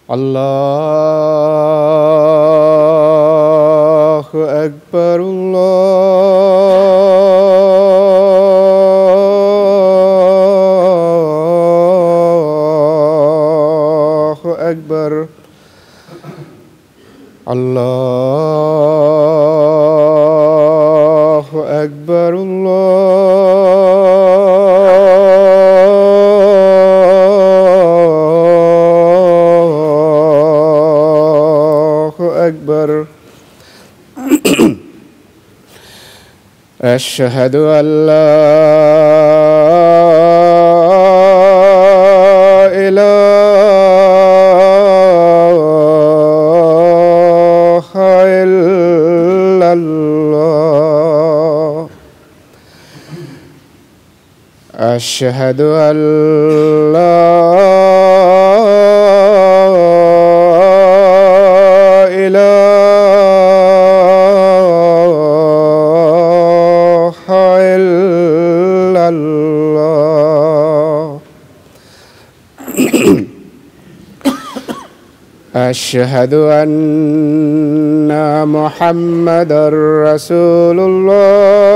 اللہ اکبر اللہ اکبر اللہ اکبر أشهد أن لا إله إلا الله أشهد أن لا أشهد أن محمدًا رسول الله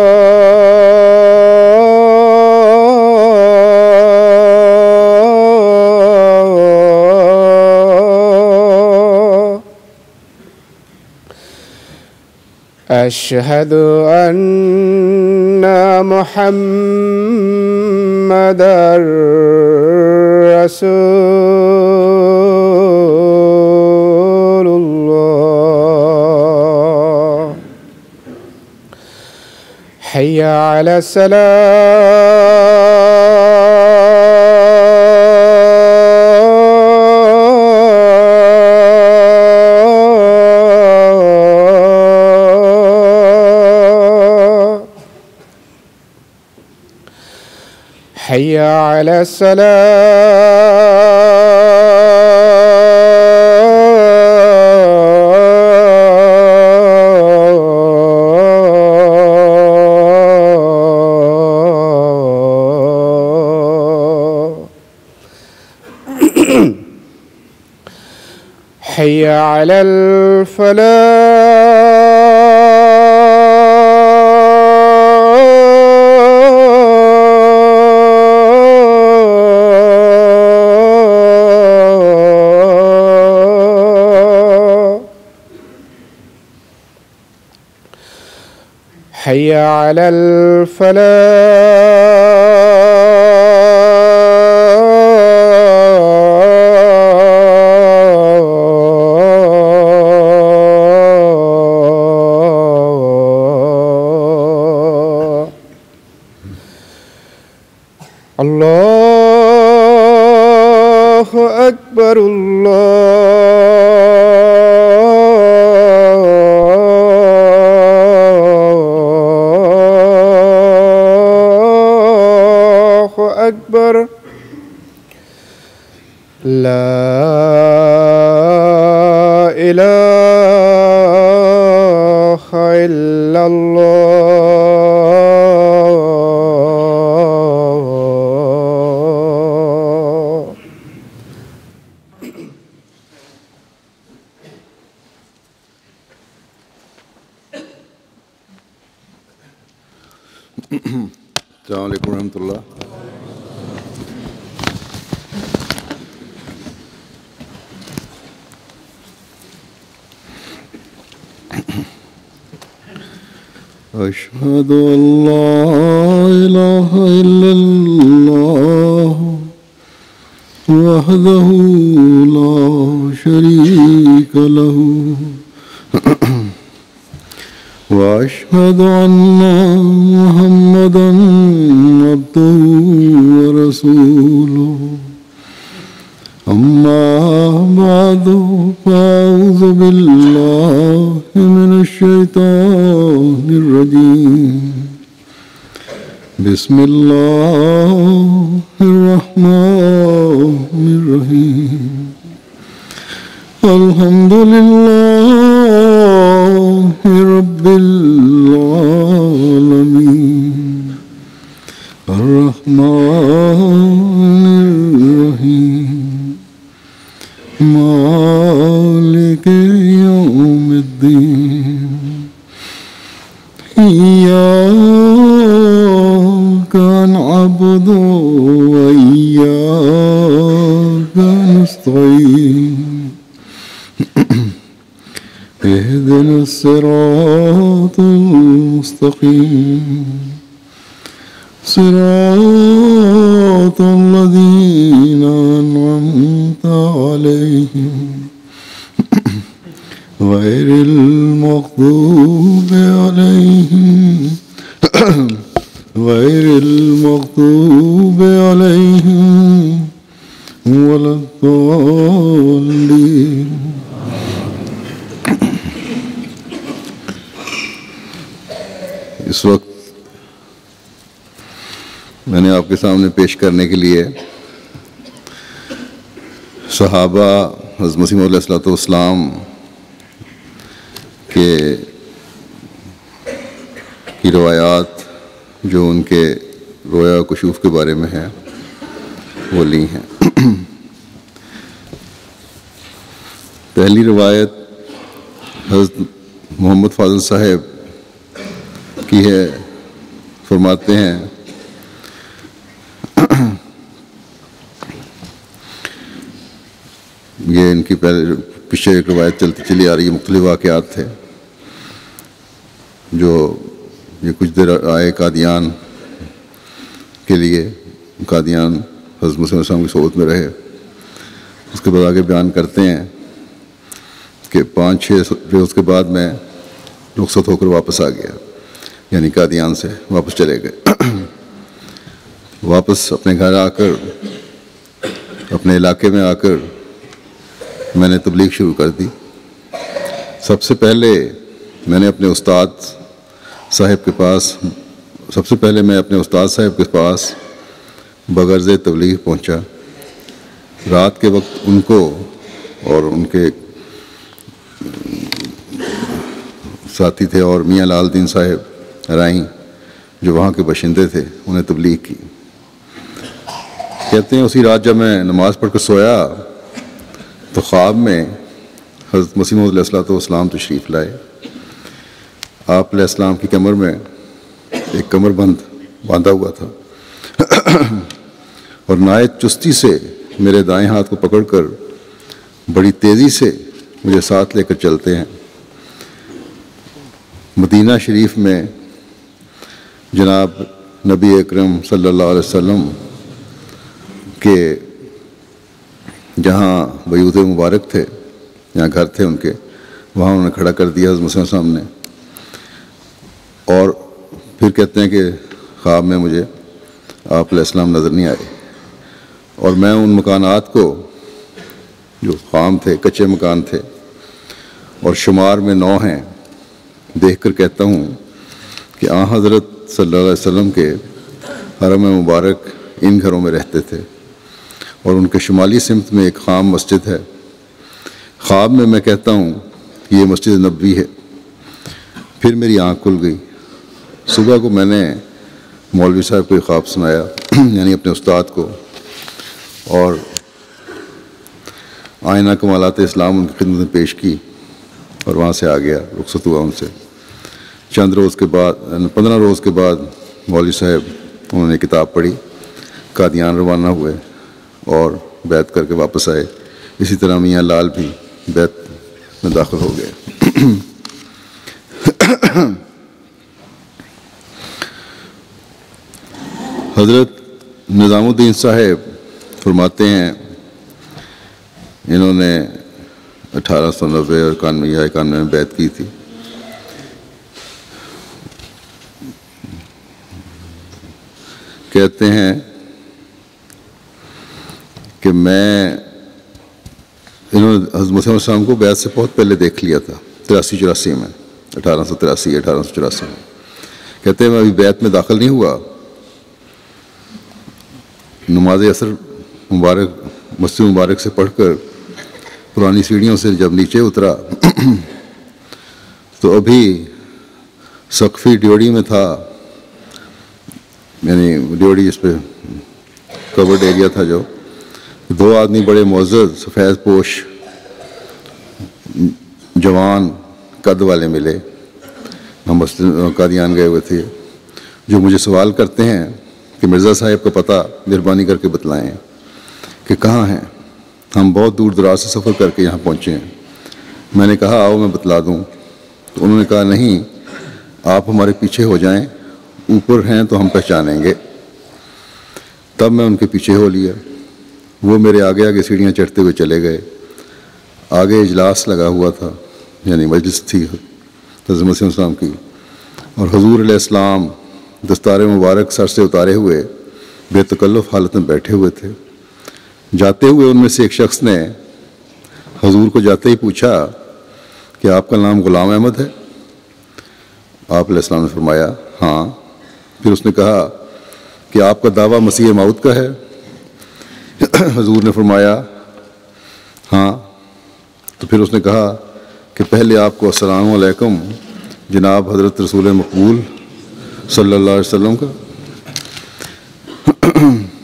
أشهد أن محمدًا رسول الله حي على الصلاة حي على حي على الفلاح حي على الفلاح الله أكبر الله أكبر لا إله إلا الله السلام علیکم ورحمۃ اللہ. أشهد أن لا إله إلا الله وحده لا شريك له وأشهد أن محمدا عبده ورسوله أما بعد فأعوذ بالله من الشيطان الرجيم بسم الله الرحمن الرحيم الحمد لله رب العالمين الرحمن الرحيم مالك يوم الدين إياك نعبد وإياك نستعين اهدنا الصراط المستقيم صراط الذين أنعمت عليهم غير المغضوب عليهم ولا الضالين. اس وقت میں نے آپ کے سامنے پیش کرنے کے لیے صحابہ حضرت مسیح موعود علیہ السلام کی روایات جو ان کے رویا و کشوف کے بارے میں ہیں وہ لی ہیں. پہلی روایت حضرت محمد فاضل صاحب کی ہے. فرماتے ہیں یہ ان کی پیچھے ایک روایت چلتی چلی آ رہی ہے. مختلف واقعات تھے جو یہ کچھ دیر آئے قادیان کے لیے. قادیان حضرت مسیح علیہ السلام کی صحبت میں رہے. اس کے بعد آگے بیان کرتے ہیں کہ 5-6 روز کے بعد میں رخصت ہو کر واپس آ گیا, یعنی قادیان سے واپس چلے گئے. واپس اپنے گھر آ کر, اپنے علاقے میں آ کر میں نے تبلیغ شروع کر دی. سب سے پہلے میں اپنے استاد صاحب کے پاس بغرض تبلیغ پہنچا. رات کے وقت ان کو اور ان کے ساتھی تھے اور میاں لال دین صاحب رائیں جو وہاں کے باشندے تھے, انہیں تبلیغ کی. کہتے ہیں اسی رات جب میں نماز پڑھ کر سویا تو خواب میں حضرت مسیح موعود علیہ السلام تشریف لائے. آپ علیہ السلام کی کمر میں ایک کمر بند باندھا ہوا تھا اور نہایت چستی سے میرے دائیں ہاتھ کو پکڑ کر بڑی تیزی سے مجھے ساتھ لے کر چلتے ہیں. مدینہ شریف میں جناب نبی اکرم صلی اللہ علیہ وسلم کے جہاں بیوت مبارک تھے, جہاں گھر تھے ان کے, وہاں انہوں نے کھڑا کر دیا حضرت مسیح علیہ السلام نے. اور پھر کہتے ہیں کہ خواب میں مجھے آپ علیہ السلام نظر نہیں آئے اور میں ان مکانات کو جو خام تھے, کچے مکان تھے اور شمار میں 9 ہیں, دیکھ کر کہتا ہوں کہ آن حضرت صلی اللہ علیہ وسلم کے حرم مبارک ان گھروں میں رہتے تھے اور ان کے شمالی سمت میں ایک خام مسجد ہے. خواب میں میں کہتا ہوں کہ یہ مسجد نبوی ہے. پھر میری آنکھ کھل گئی. صبح کو میں نے مولوی صاحب کو خواب سنایا یعنی اپنے استاد کو, اور آئینہ کمالات اسلام ان کی خدمت میں پیش کی اور وہاں سے آ گیا, رخصت ہوا ان سے. 15 روز کے بعد مولوی صاحب انہوں نے کتاب پڑھی, قادیان روانہ ہوئے اور بیعت کر کے واپس آئے. اسی طرح میاں لال بھی بیعت میں داخل ہو گئے. حضرت نظام الدین صاحب فرماتے ہیں انہوں نے 1890 اور 91 میں بیعت کی تھی. کہتے ہیں کہ انہوں نے حضرت مسیح علیہ السلام کو بیعت سے بہت پہلے دیکھ لیا تھا، 83-84 میں، 1883-1884 میں. کہتے ہیں میں ابھی بیعت میں داخل نہیں ہوا، نماز عصر مبارک مسجد مبارک سے پڑھ کر پرانی سیڑھیوں سے جب نیچے اترا تو ابھی سقفی ڈیوڑی میں تھا، یعنی ڈیوڑی جس پہ کورڈ ایریا تھا، جو 2 آدمی بڑے معزز سفید پوش جوان قد والے ملے. ہم قادیان گئے ہوئے تھے، جو مجھے سوال کرتے ہیں کہ مرزا صاحب کا پتہ مہربانی کر کے بتلائیں کہ کہاں ہیں، ہم بہت دور دراز سے سفر کر کے یہاں پہنچے ہیں. میں نے کہا آؤ میں بتلا دوں. تو انہوں نے کہا نہیں، آپ ہمارے پیچھے ہو جائیں، اوپر ہیں تو ہم پہچانیں گے. تب میں ان کے پیچھے ہو لیا. وہ میرے آگے آگے سیڑھیاں چڑھتے ہوئے چلے گئے. آگے اجلاس لگا ہوا تھا، یعنی مجلس تھی حضرت مسیح علیہ السلام کی، اور حضور علیہ السلام دستار مبارک سر سے اتارے ہوئے بے تکلف حالت میں بیٹھے ہوئے تھے. جاتے ہوئے ان میں سے ایک شخص نے حضور کو جاتے ہی پوچھا کہ آپ کا نام غلام احمد ہے؟ آپ علیہ السلام نے فرمایا ہاں. پھر اس نے کہا کہ آپ کا دعویٰ مسیح موعود کا ہے؟ حضور نے فرمایا ہاں. تو پھر اس نے کہا کہ پہلے آپ کو السلام علیکم جناب حضرت رسول مقبول صلی اللہ علیہ وسلم کا،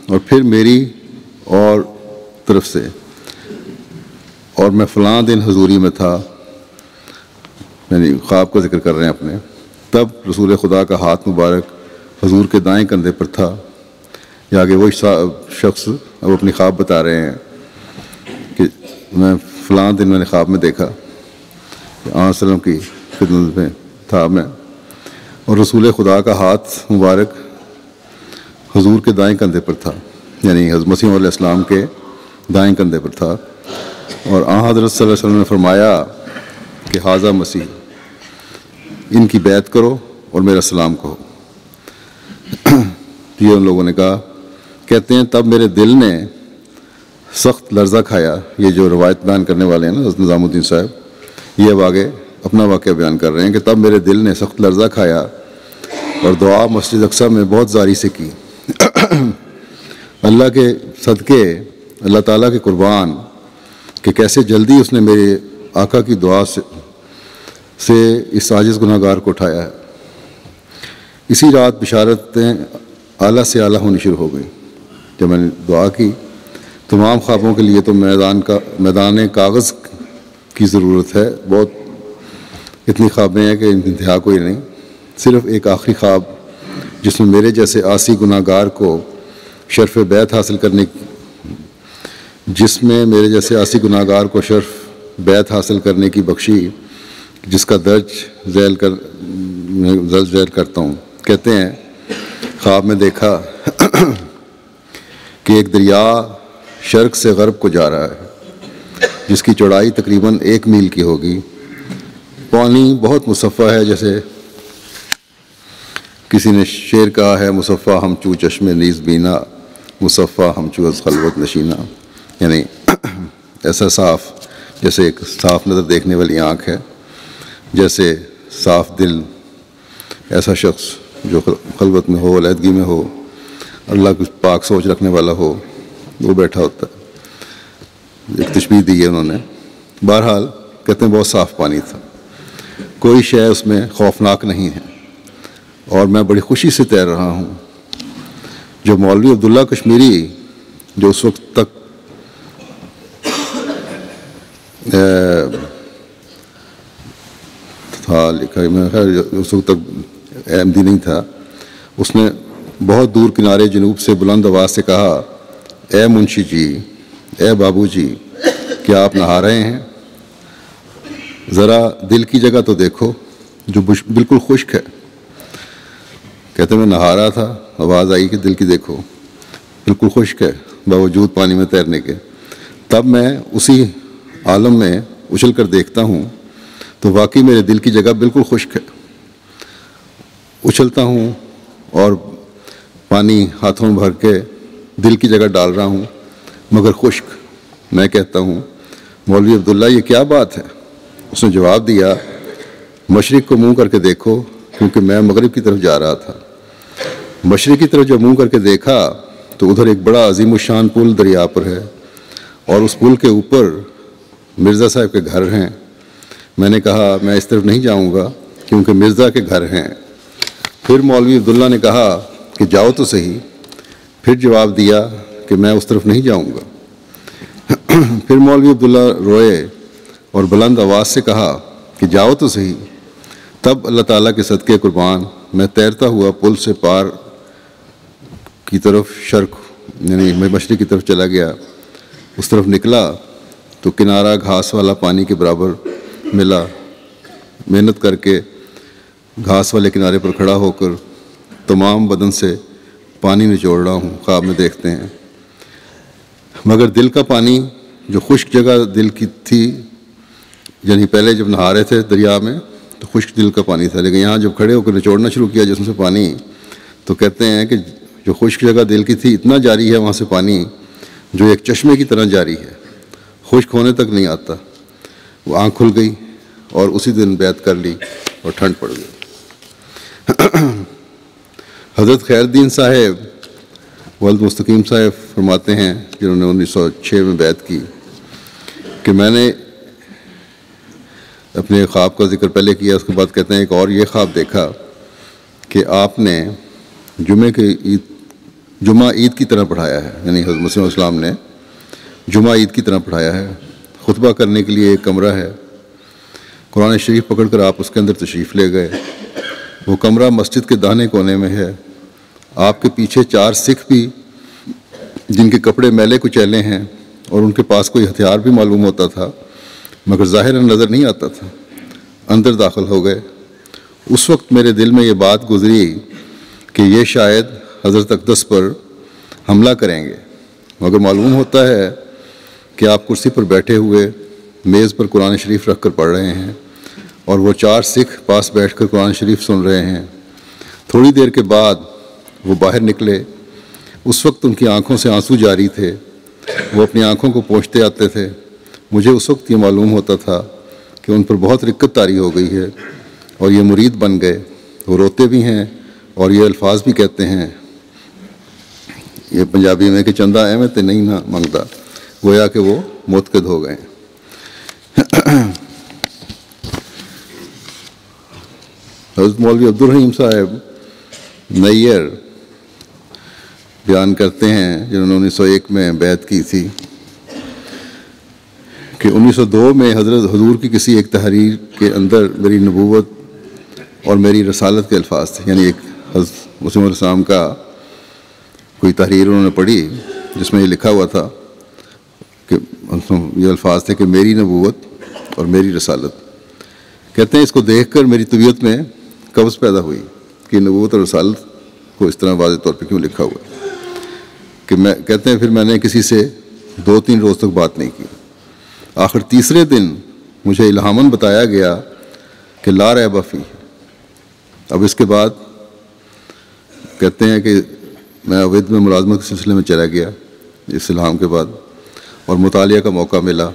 اور پھر میری اور طرف سے، اور میں فلاں دن حضوری میں تھا، یعنی خواب کا ذکر کر رہے ہیں اپنے. تب رسول خدا کا ہاتھ مبارک حضور کے دائیں کندھے پر تھا. یا آگے وہی شخص اب اپنی خواب بتا رہے ہیں کہ میں فلاں دن میں نے خواب میں دیکھا کہ آن وسلم کی خدمت میں تھا میں، اور رسول خدا کا ہاتھ مبارک حضور کے دائیں کندھے پر تھا، یعنی حضرت مسیح علیہ السلام کے دائیں کندھے پر تھا. اور آن حضرت صلی اللہ علیہ وسلم نے فرمایا کہ حاذا مسیح، ان کی بیعت کرو اور میرا سلام کہو. یہ ان لوگوں نے کہا. کہتے ہیں تب میرے دل نے سخت لرزہ کھایا. یہ جو روایت بیان کرنے والے ہیں نا حضرت نظام الدین صاحب، یہ اب آگے اپنا واقعہ بیان کر رہے ہیں کہ تب میرے دل نے سخت لرزہ کھایا اور دعا مسجد اقصیٰ میں بہت زاری سے کی. اللہ کے صدقے، اللہ تعالیٰ کے قربان، کہ کیسے جلدی اس نے میرے آقا کی دعا سے اس عاجز گناہ گار کو اٹھایا ہے. اسی رات بشارتیں اعلیٰ سے اعلیٰ ہونی شروع ہو گئی. جب میں نے دعا کی، تمام خوابوں کے لیے تو میدان کاغذ کی ضرورت ہے. بہت اتنی خوابیں ہیں کہ انتہا کوئی نہیں. صرف ایک آخری خواب جس میں میرے جیسے عاصی گناہ گار کو شرف بیعت حاصل کرنے کی بخشی، جس کا درج ذیل کرتا ہوں. کہتے ہیں خواب میں دیکھا کہ ایک دریا شرق سے غرب کو جا رہا ہے، جس کی چوڑائی تقریباً 1 میل کی ہوگی. پانی بہت مصفہ ہے، جیسے کسی نے شعر کہا ہے مصفہ ہم چو چشم نیز بینا، مصفہ ہم چو از خلوت نشینہ. یعنی ایسا صاف، جیسے ایک صاف نظر دیکھنے والی آنکھ ہے، جیسے صاف دل ایسا شخص جو خلوت میں ہو، علیحدگی میں ہو، اللہ کو پاک سوچ رکھنے والا ہو، وہ بیٹھا ہوتا ہے. ایک تشبیہ دی ہے انہوں نے. بہرحال کہتے ہیں بہت صاف پانی تھا، کوئی شے اس میں خوفناک نہیں ہے، اور میں بڑی خوشی سے تیر رہا ہوں. جو مولوی عبداللہ کشمیری، جو اس وقت تک تھا لکھا، اس وقت تک احمدی نہیں تھا، اس نے بہت دور کنارے جنوب سے بلند آواز سے کہا اے منشی جی، اے بابو جی، کیا آپ نہا رہے ہیں؟ ذرا دل کی جگہ تو دیکھو جو بالکل خشک ہے. کہتے میں نہا رہا تھا، آواز آئی کہ دل کی دیکھو، بالکل خشک ہے باوجود پانی میں تیرنے کے. تب میں اسی عالم میں اچھل کر دیکھتا ہوں تو واقعی میرے دل کی جگہ بالکل خشک ہے۔ اچھلتا ہوں اور پانی ہاتھوں میں بھر کے دل کی جگہ ڈال رہا ہوں مگر خشک۔ میں کہتا ہوں مولوی عبداللہ یہ کیا بات ہے؟ اس نے جواب دیا مشرق کو منہ کر کے دیکھو، کیونکہ میں مغرب کی طرف جا رہا تھا۔ مشرق کی طرف جب منہ کر کے دیکھا تو ادھر ایک بڑا عظیم الشان پل دریا پر ہے اور اس پل کے اوپر مرزا صاحب کے گھر ہیں۔ میں نے کہا میں اس طرف نہیں جاؤں گا کیونکہ مرزا کے گھر ہیں۔ پھر مولوی عبداللہ نے کہا کہ جاؤ تو صحیح۔ پھر جواب دیا کہ میں اس طرف نہیں جاؤں گا۔ پھر مولوی عبداللہ روئے اور بلند آواز سے کہا کہ جاؤ تو صحیح۔ تب اللہ تعالیٰ کے صدقے قربان میں تیرتا ہوا پل سے پار کی طرف شرق یعنی میں مشرق کی طرف چلا گیا۔ اس طرف نکلا تو کنارہ گھاس والا پانی کے برابر ملا۔ محنت کر کے گھاس والے کنارے پر کھڑا ہو کر تمام بدن سے پانی نچوڑ رہا ہوں، خواب میں دیکھتے ہیں۔ مگر دل کا پانی جو خشک جگہ دل کی تھی، یعنی پہلے جب نہا رہے تھے دریا میں تو خشک دل کا پانی تھا، لیکن یہاں جب کھڑے ہو کر نچوڑنا شروع کیا جسم سے پانی تو کہتے ہیں کہ جو خشک جگہ دل کی تھی اتنا جاری ہے وہاں سے پانی جو ایک چشمے کی طرح جاری ہے، خشک ہونے تک نہیں آتا۔ وہ آنکھ کھل گئی اور اسی دن بیعت کر لی اور ٹھنڈ پڑ گئی۔ حضرت خیر الدین صاحب ولد مستقیم صاحب فرماتے ہیں جنہوں نے 1906 میں بیعت کی کہ میں نے اپنے خواب کا ذکر پہلے کیا، اس کے بعد کہتے ہیں ایک اور یہ خواب دیکھا کہ آپ نے جمعہ عید کی طرح پڑھایا ہے، یعنی حضرت مسیح علیہ السلام نے جمعہ عید کی طرح پڑھایا ہے۔ خطبہ کرنے کے لیے ایک کمرہ ہے، قرآن شریف پکڑ کر آپ اس کے اندر تشریف لے گئے۔ وہ کمرہ مسجد کے داہنے کونے میں ہے۔ آپ کے پیچھے 4 سکھ بھی جن کے کپڑے میلے کچیلے ہیں اور ان کے پاس کوئی ہتھیار بھی معلوم ہوتا تھا مگر ظاہراً نظر نہیں آتا تھا، اندر داخل ہو گئے۔ اس وقت میرے دل میں یہ بات گزری کہ یہ شاید حضرت اقدس پر حملہ کریں گے، مگر معلوم ہوتا ہے کہ آپ کرسی پر بیٹھے ہوئے میز پر قرآن شریف رکھ کر پڑھ رہے ہیں اور وہ 4 سکھ پاس بیٹھ کر قرآن شریف سن رہے ہیں۔ تھوڑی دیر کے بعد وہ باہر نکلے۔ اس وقت ان کی آنکھوں سے آنسو جاری تھے، وہ اپنی آنکھوں کو پوچھتے آتے تھے۔ مجھے اس وقت یہ معلوم ہوتا تھا کہ ان پر بہت رقت طاری ہو گئی ہے اور یہ مرید بن گئے۔ وہ روتے بھی ہیں اور یہ الفاظ بھی کہتے ہیں، یہ پنجابی میں کہ چندہ احمد تے نہیں نہ منگتا، گویا کہ وہ متقد ہو گئے۔ حضرت مولوی عبدالرحیم صاحب نیئر بیان کرتے ہیں جنہوں نے 1901 میں بیعت کی تھی کہ 1902 میں حضور کی کسی ایک تحریر کے اندر میری نبوت اور میری رسالت کے الفاظ تھے، یعنی ایک حضرت مسیح علیہ السلام کا کوئی تحریر انہوں نے پڑھی جس میں یہ لکھا ہوا تھا کہ یہ الفاظ تھے کہ میری نبوت اور میری رسالت۔ کہتے ہیں اس کو دیکھ کر میری طبیعت میں قبض پیدا ہوئی کہ نبوت اور رسالت کو اس طرح واضح طور پہ کیوں لکھا ہوا ہے کہ کہتے ہیں پھر میں نے کسی سے 2-3 روز تک بات نہیں کی۔ آخر تیسرے دن مجھے الہاماً بتایا گیا کہ لا ریب فی۔ اب اس کے بعد کہتے ہیں کہ میں اودھ میں ملازمت کے سلسلے میں چلا گیا اس الہام کے بعد اور مطالعہ کا موقع ملا۔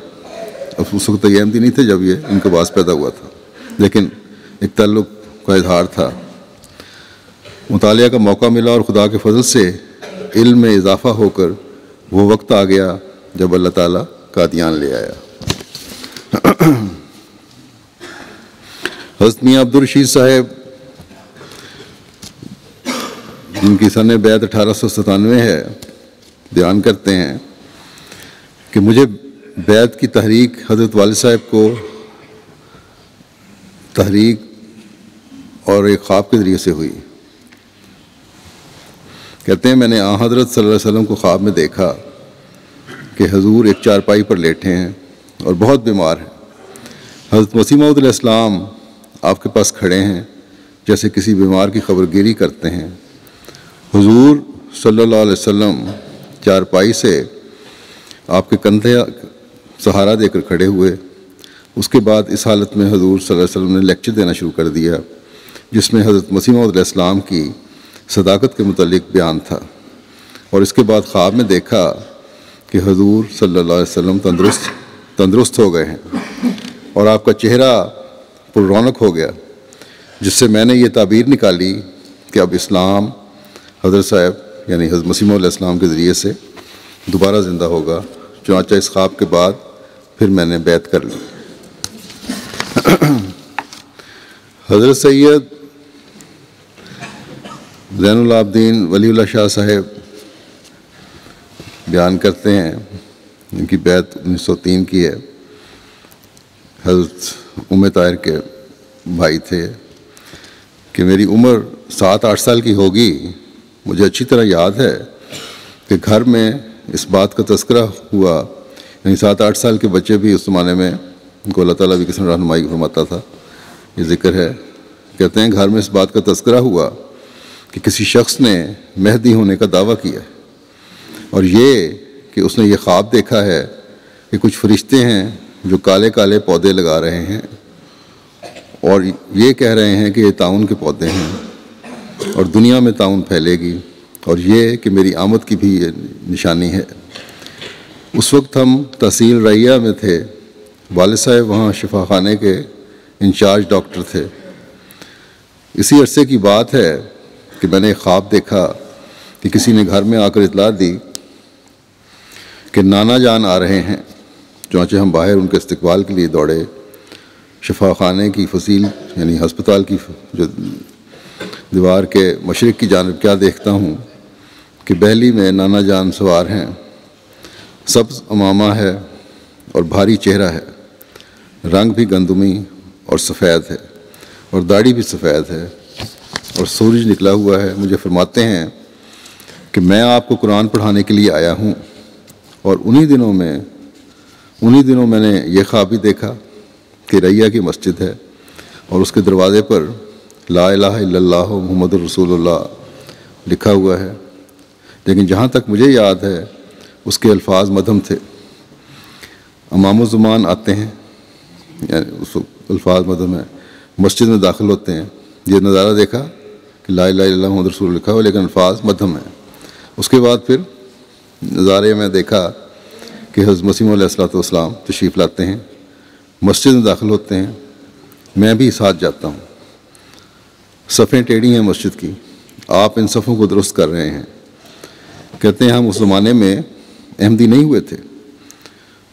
اب اس وقت یہ احمدی نہیں تھے جب یہ ان کا باعث پیدا ہوا تھا، لیکن ایک تعلق کا اظہار تھا۔ مطالعہ کا موقع ملا اور خدا کے فضل سے علم میں اضافہ ہو کر وہ وقت آ گیا جب اللہ تعالیٰ قادیان لے آیا۔ حضرت میاں عبدالرشید صاحب جن کی سن بیعت 1897 ہے بیان کرتے ہیں کہ مجھے بیعت کی تحریک حضرت والد صاحب کو تحریک اور ایک خواب کے ذریعے سے ہوئی۔ کہتے ہیں میں نے آن حضرت صلی اللہ علیہ وسلم کو خواب میں دیکھا کہ حضور ایک چارپائی پر لیٹے ہیں اور بہت بیمار ہیں۔ حضرت مسیح موعود علیہ السلام آپ کے پاس کھڑے ہیں جیسے کسی بیمار کی خبر گیری کرتے ہیں۔ حضور صلی اللہ علیہ وسلم چارپائی سے آپ کے کندھے سہارا دے کر کھڑے ہوئے۔ اس کے بعد اس حالت میں حضور صلی اللہ علیہ وسلم نے لیکچر دینا شروع کر دیا، جس میں حضرت مسیح موعود علیہ السلام کی صداقت کے متعلق بیان تھا۔ اور اس کے بعد خواب میں دیکھا کہ حضور صلی اللہ علیہ وسلم تندرست ہو گئے ہیں اور آپ کا چہرہ پر رونق ہو گیا، جس سے میں نے یہ تعبیر نکالی کہ اب اسلام حضرت صاحب یعنی حضرت مسیح موعود علیہ السلام کے ذریعے سے دوبارہ زندہ ہوگا۔ چنانچہ اس خواب کے بعد پھر میں نے بیعت کر لی۔ حضرت سید زین العابدین ولی اللہ شاہ صاحب بیان کرتے ہیں، ان کی بیعت 1903 کی ہے۔ حضرت طاہر کے بھائی تھے کہ میری عمر 7-8 سال کی ہوگی۔ مجھے اچھی طرح یاد ہے کہ گھر میں اس بات کا تذکرہ ہوا، یعنی 7-8 سال کے بچے بھی اس زمانے میں ان کو اللہ تعالیٰ بھی کسی نے رہنمائی فرماتا تھا، یہ ذکر ہے۔ کہتے ہیں گھر میں اس بات کا تذکرہ ہوا کہ کسی شخص نے مہدی ہونے کا دعویٰ کیا ہے، اور یہ کہ اس نے یہ خواب دیکھا ہے کہ کچھ فرشتے ہیں جو کالے کالے پودے لگا رہے ہیں اور یہ کہہ رہے ہیں کہ یہ تعاون کے پودے ہیں اور دنیا میں تعاون پھیلے گی، اور یہ کہ میری آمد کی بھی یہ نشانی ہے۔ اس وقت ہم تحصیل رعیہ میں تھے، والد صاحب وہاں شفا خانے کے انچارج ڈاکٹر تھے۔ اسی عرصے کی بات ہے کہ میں نے ایک خواب دیکھا کہ کسی نے گھر میں آ کر اطلاع دی کہ نانا جان آ رہے ہیں۔ چنانچہ ہم باہر ان کے استقبال کے لیے دوڑے۔ شفا خانے کی فصیل یعنی ہسپتال کی جو دیوار کے مشرق کی جانب کیا دیکھتا ہوں کہ بہلی میں نانا جان سوار ہیں، سبز امامہ ہے اور بھاری چہرہ ہے، رنگ بھی گندمی اور سفید ہے اور داڑھی بھی سفید ہے اور سورج نکلا ہوا ہے۔ مجھے فرماتے ہیں کہ میں آپ کو قرآن پڑھانے کے لیے آیا ہوں، اور انہی دنوں میں نے یہ خواب بھی دیکھا کہ رعیہ کی مسجد ہے اور اس کے دروازے پر لا الہ الا اللہ محمد الرسول اللہ لکھا ہوا ہے، لیکن جہاں تک مجھے یاد ہے اس کے الفاظ مدھم تھے۔ امام الزمان آتے ہیں، یعنی اس الفاظ مدھم ہیں، مسجد میں داخل ہوتے ہیں۔ یہ نظارہ دیکھا کہ لا الہ الا اللہ محمد رسول اللہ لکھا ہوا لیکن الفاظ مدھم ہیں۔ اس کے بعد پھر نظارے میں دیکھا کہ حضرت مسیح علیہ السلام تشریف لاتے ہیں، مسجد میں داخل ہوتے ہیں، میں بھی ساتھ جاتا ہوں۔ صفیں ٹیڑھی ہیں مسجد کی، آپ ان صفوں کو درست کر رہے ہیں۔ کہتے ہیں ہم اس زمانے میں احمدی نہیں ہوئے تھے،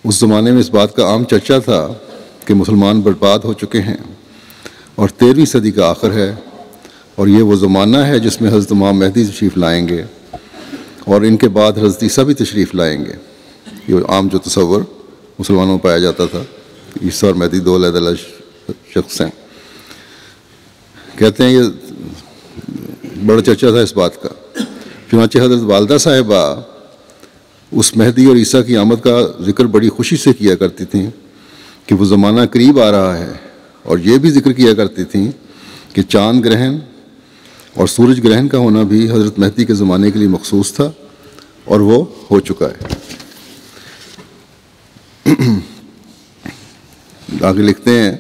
اس زمانے میں اس بات کا عام چرچا تھا کہ مسلمان برباد ہو چکے ہیں اور 13ویں صدی کا آخر ہے، اور یہ وہ زمانہ ہے جس میں حضرت امام مہدی تشریف لائیں گے اور ان کے بعد حضرت عیسیٰ بھی تشریف لائیں گے۔ یہ عام جو تصور مسلمانوں میں پایا جاتا تھا، عیسیٰ اور مہدی دو علیحدہ شخص ہیں۔ کہتے ہیں یہ بڑا چرچا تھا اس بات کا۔ چنانچہ حضرت والدہ صاحبہ اس مہدی اور عیسیٰ کی آمد کا ذکر بڑی خوشی سے کیا کرتی تھیں کہ وہ زمانہ قریب آ رہا ہے، اور یہ بھی ذکر کیا کرتی تھیں کہ چاند گرہن اور سورج گرہن کا ہونا بھی حضرت مہدی کے زمانے کے لیے مخصوص تھا، اور وہ ہو چکا ہے۔ آگے لکھتے ہیں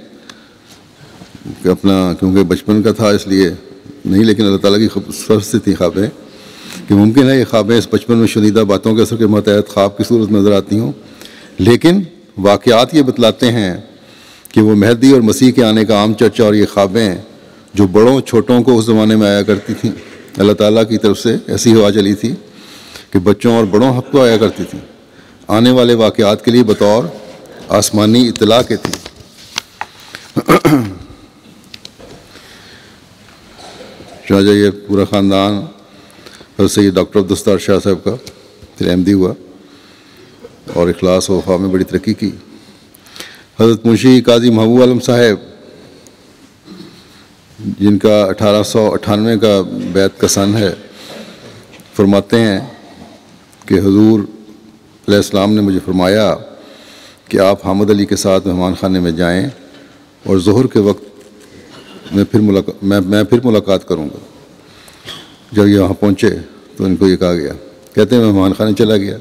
کہ اپنا کیونکہ بچپن کا تھا اس لیے نہیں، لیکن اللہ تعالیٰ کی طرف سے تھی خوابیں کہ ممکن ہے یہ خوابیں اس بچپن میں شدیدہ باتوں کے اثر کے ماتحت خواب کی صورت نظر آتی ہوں، لیکن واقعات یہ بتلاتے ہیں کہ وہ مہدی اور مسیح کے آنے کا عام چرچا اور یہ خوابیں جو بڑوں چھوٹوں کو اس زمانے میں آیا کرتی تھیں، اللہ تعالیٰ کی طرف سے ایسی ہوا چلی تھی کہ بچوں اور بڑوں حق کو آیا کرتی تھیں، آنے والے واقعات کے لیے بطور آسمانی اطلاع کے تھی۔ چنانچہ یہ پورا خاندان حضرت سید ڈاکٹر عبدالستار شاہ صاحب کا پھر احمدی ہوا اور اخلاص و وفا میں بڑی ترقی کی۔ حضرت منشی قاضی محبوب عالم صاحب جن کا 1898 کا بیعت کا سن ہے، فرماتے ہیں کہ حضور علیہ السلام نے مجھے فرمایا کہ آپ حامد علی کے ساتھ مہمان خانے میں جائیں اور ظہر کے وقت میں پھر ملاقات کروں گا۔ جب یہ وہاں پہنچے تو ان کو یہ کہا گیا، کہتے ہیں میں مہمان خانے چلا گیا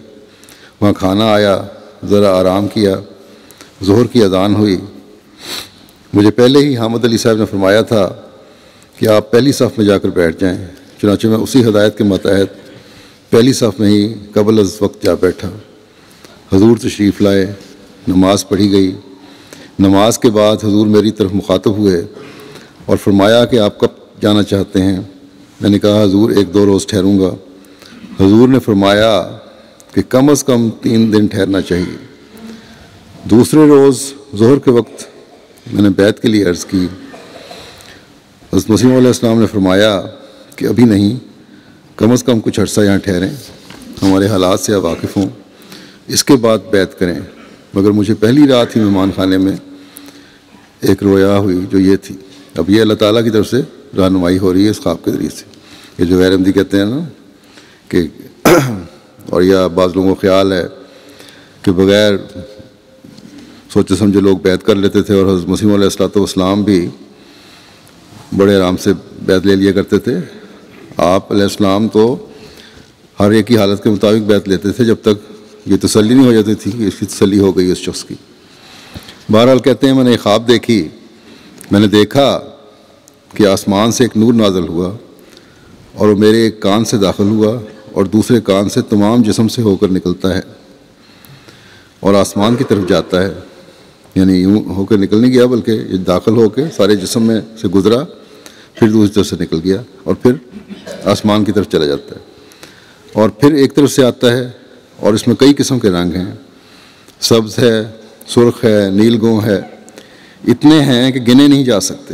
وہاں کھانا آیا، ذرا آرام کیا، ظہر کی اذان ہوئی۔ مجھے پہلے ہی حامد علی صاحب نے فرمایا تھا کہ آپ پہلی صف میں جا کر بیٹھ جائیں، چنانچہ میں اسی ہدایت کے متحد پہلی صف میں ہی قبل از وقت جا بیٹھا۔ حضور تشریف لائے، نماز پڑھی گئی۔ نماز کے بعد حضور میری طرف مخاطب ہوئے اور فرمایا کہ آپ کب جانا چاہتے ہیں؟ میں نے کہا حضور 1-2 روز ٹھہروں گا۔ حضور نے فرمایا کہ کم از کم 3 دن ٹھہرنا چاہیے۔ دوسرے روز ظہر کے وقت میں نے بیعت کے لیے عرض کی۔ حضرت مسیح علیہ السلام نے فرمایا کہ ابھی نہیں، کم از کم کچھ عرصہ یہاں ٹھہریں، ہمارے حالات سے آپ واقف ہوں، اس کے بعد بیعت کریں۔ مگر مجھے پہلی رات ہی مہمان خانے میں ایک رویا ہوئی جو یہ تھی۔ اب یہ اللہ تعالیٰ کی طرف سے رہنمائی ہو رہی ہے اس خواب کے ذریعے سے، یہ جو غیر عمدی کہتے ہیں نا کہ اور یا بعض لوگوں کو خیال ہے کہ بغیر سوچے سمجھے لوگ بیعت کر لیتے تھے، اور حضرت مسیح علیہ السلام بھی بڑے آرام سے بیعت لے لیا کرتے تھے۔ آپ علیہ السلام تو ہر ایک کی حالت کے مطابق بیعت لیتے تھے جب تک یہ تسلی نہیں ہو جاتی تھی کہ اس کی تسلی ہو گئی اس شخص کی۔ بہرحال کہتے ہیں میں نے ایک خواب دیکھی، میں نے دیکھا کہ آسمان سے ایک نور نازل ہوا اور وہ میرے ایک کان سے داخل ہوا اور دوسرے کان سے تمام جسم سے ہو کر نکلتا ہے اور آسمان کی طرف جاتا ہے، یعنی یوں ہو کر نکل نہیں گیا بلکہ یہ داخل ہو کے سارے جسم میں سے گزرا، پھر دوسری طرف سے نکل گیا اور پھر آسمان کی طرف چلا جاتا ہے، اور پھر ایک طرف سے آتا ہے اور اس میں کئی قسم کے رنگ ہیں، سبز ہے، سرخ ہے، نیل گوں ہے، اتنے ہیں کہ گنے نہیں جا سکتے،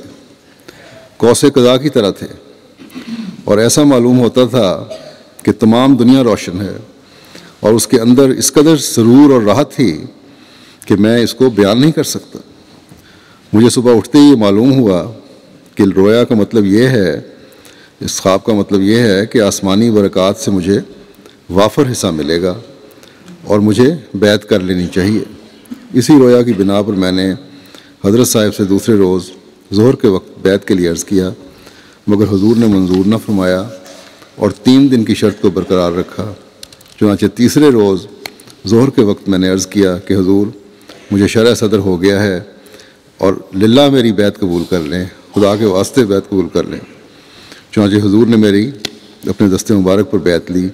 قوس قزح کی طرح تھے، اور ایسا معلوم ہوتا تھا کہ تمام دنیا روشن ہے، اور اس کے اندر اس قدر سرور اور راحت تھی کہ میں اس کو بیان نہیں کر سکتا۔ مجھے صبح اٹھتے ہی یہ معلوم ہوا کہ رویا کا مطلب یہ ہے، اس خواب کا مطلب یہ ہے کہ آسمانی برکات سے مجھے وافر حصہ ملے گا اور مجھے بیعت کر لینی چاہیے۔ اسی رویا کی بنا پر میں نے حضرت صاحب سے دوسرے روز ظہر کے وقت بیعت کے لیے عرض کیا، مگر حضور نے منظور نہ فرمایا اور 3 دن کی شرط کو برقرار رکھا۔ چنانچہ تیسرے روز ظہر کے وقت میں نے عرض کیا کہ حضور مجھے شرح صدر ہو گیا ہے اور للہ میری بیعت قبول کر لیں، خدا کے واسطے بیعت قبول کر لیں۔ چنانچہ حضور نے میری اپنے دست مبارک پر بیعت لی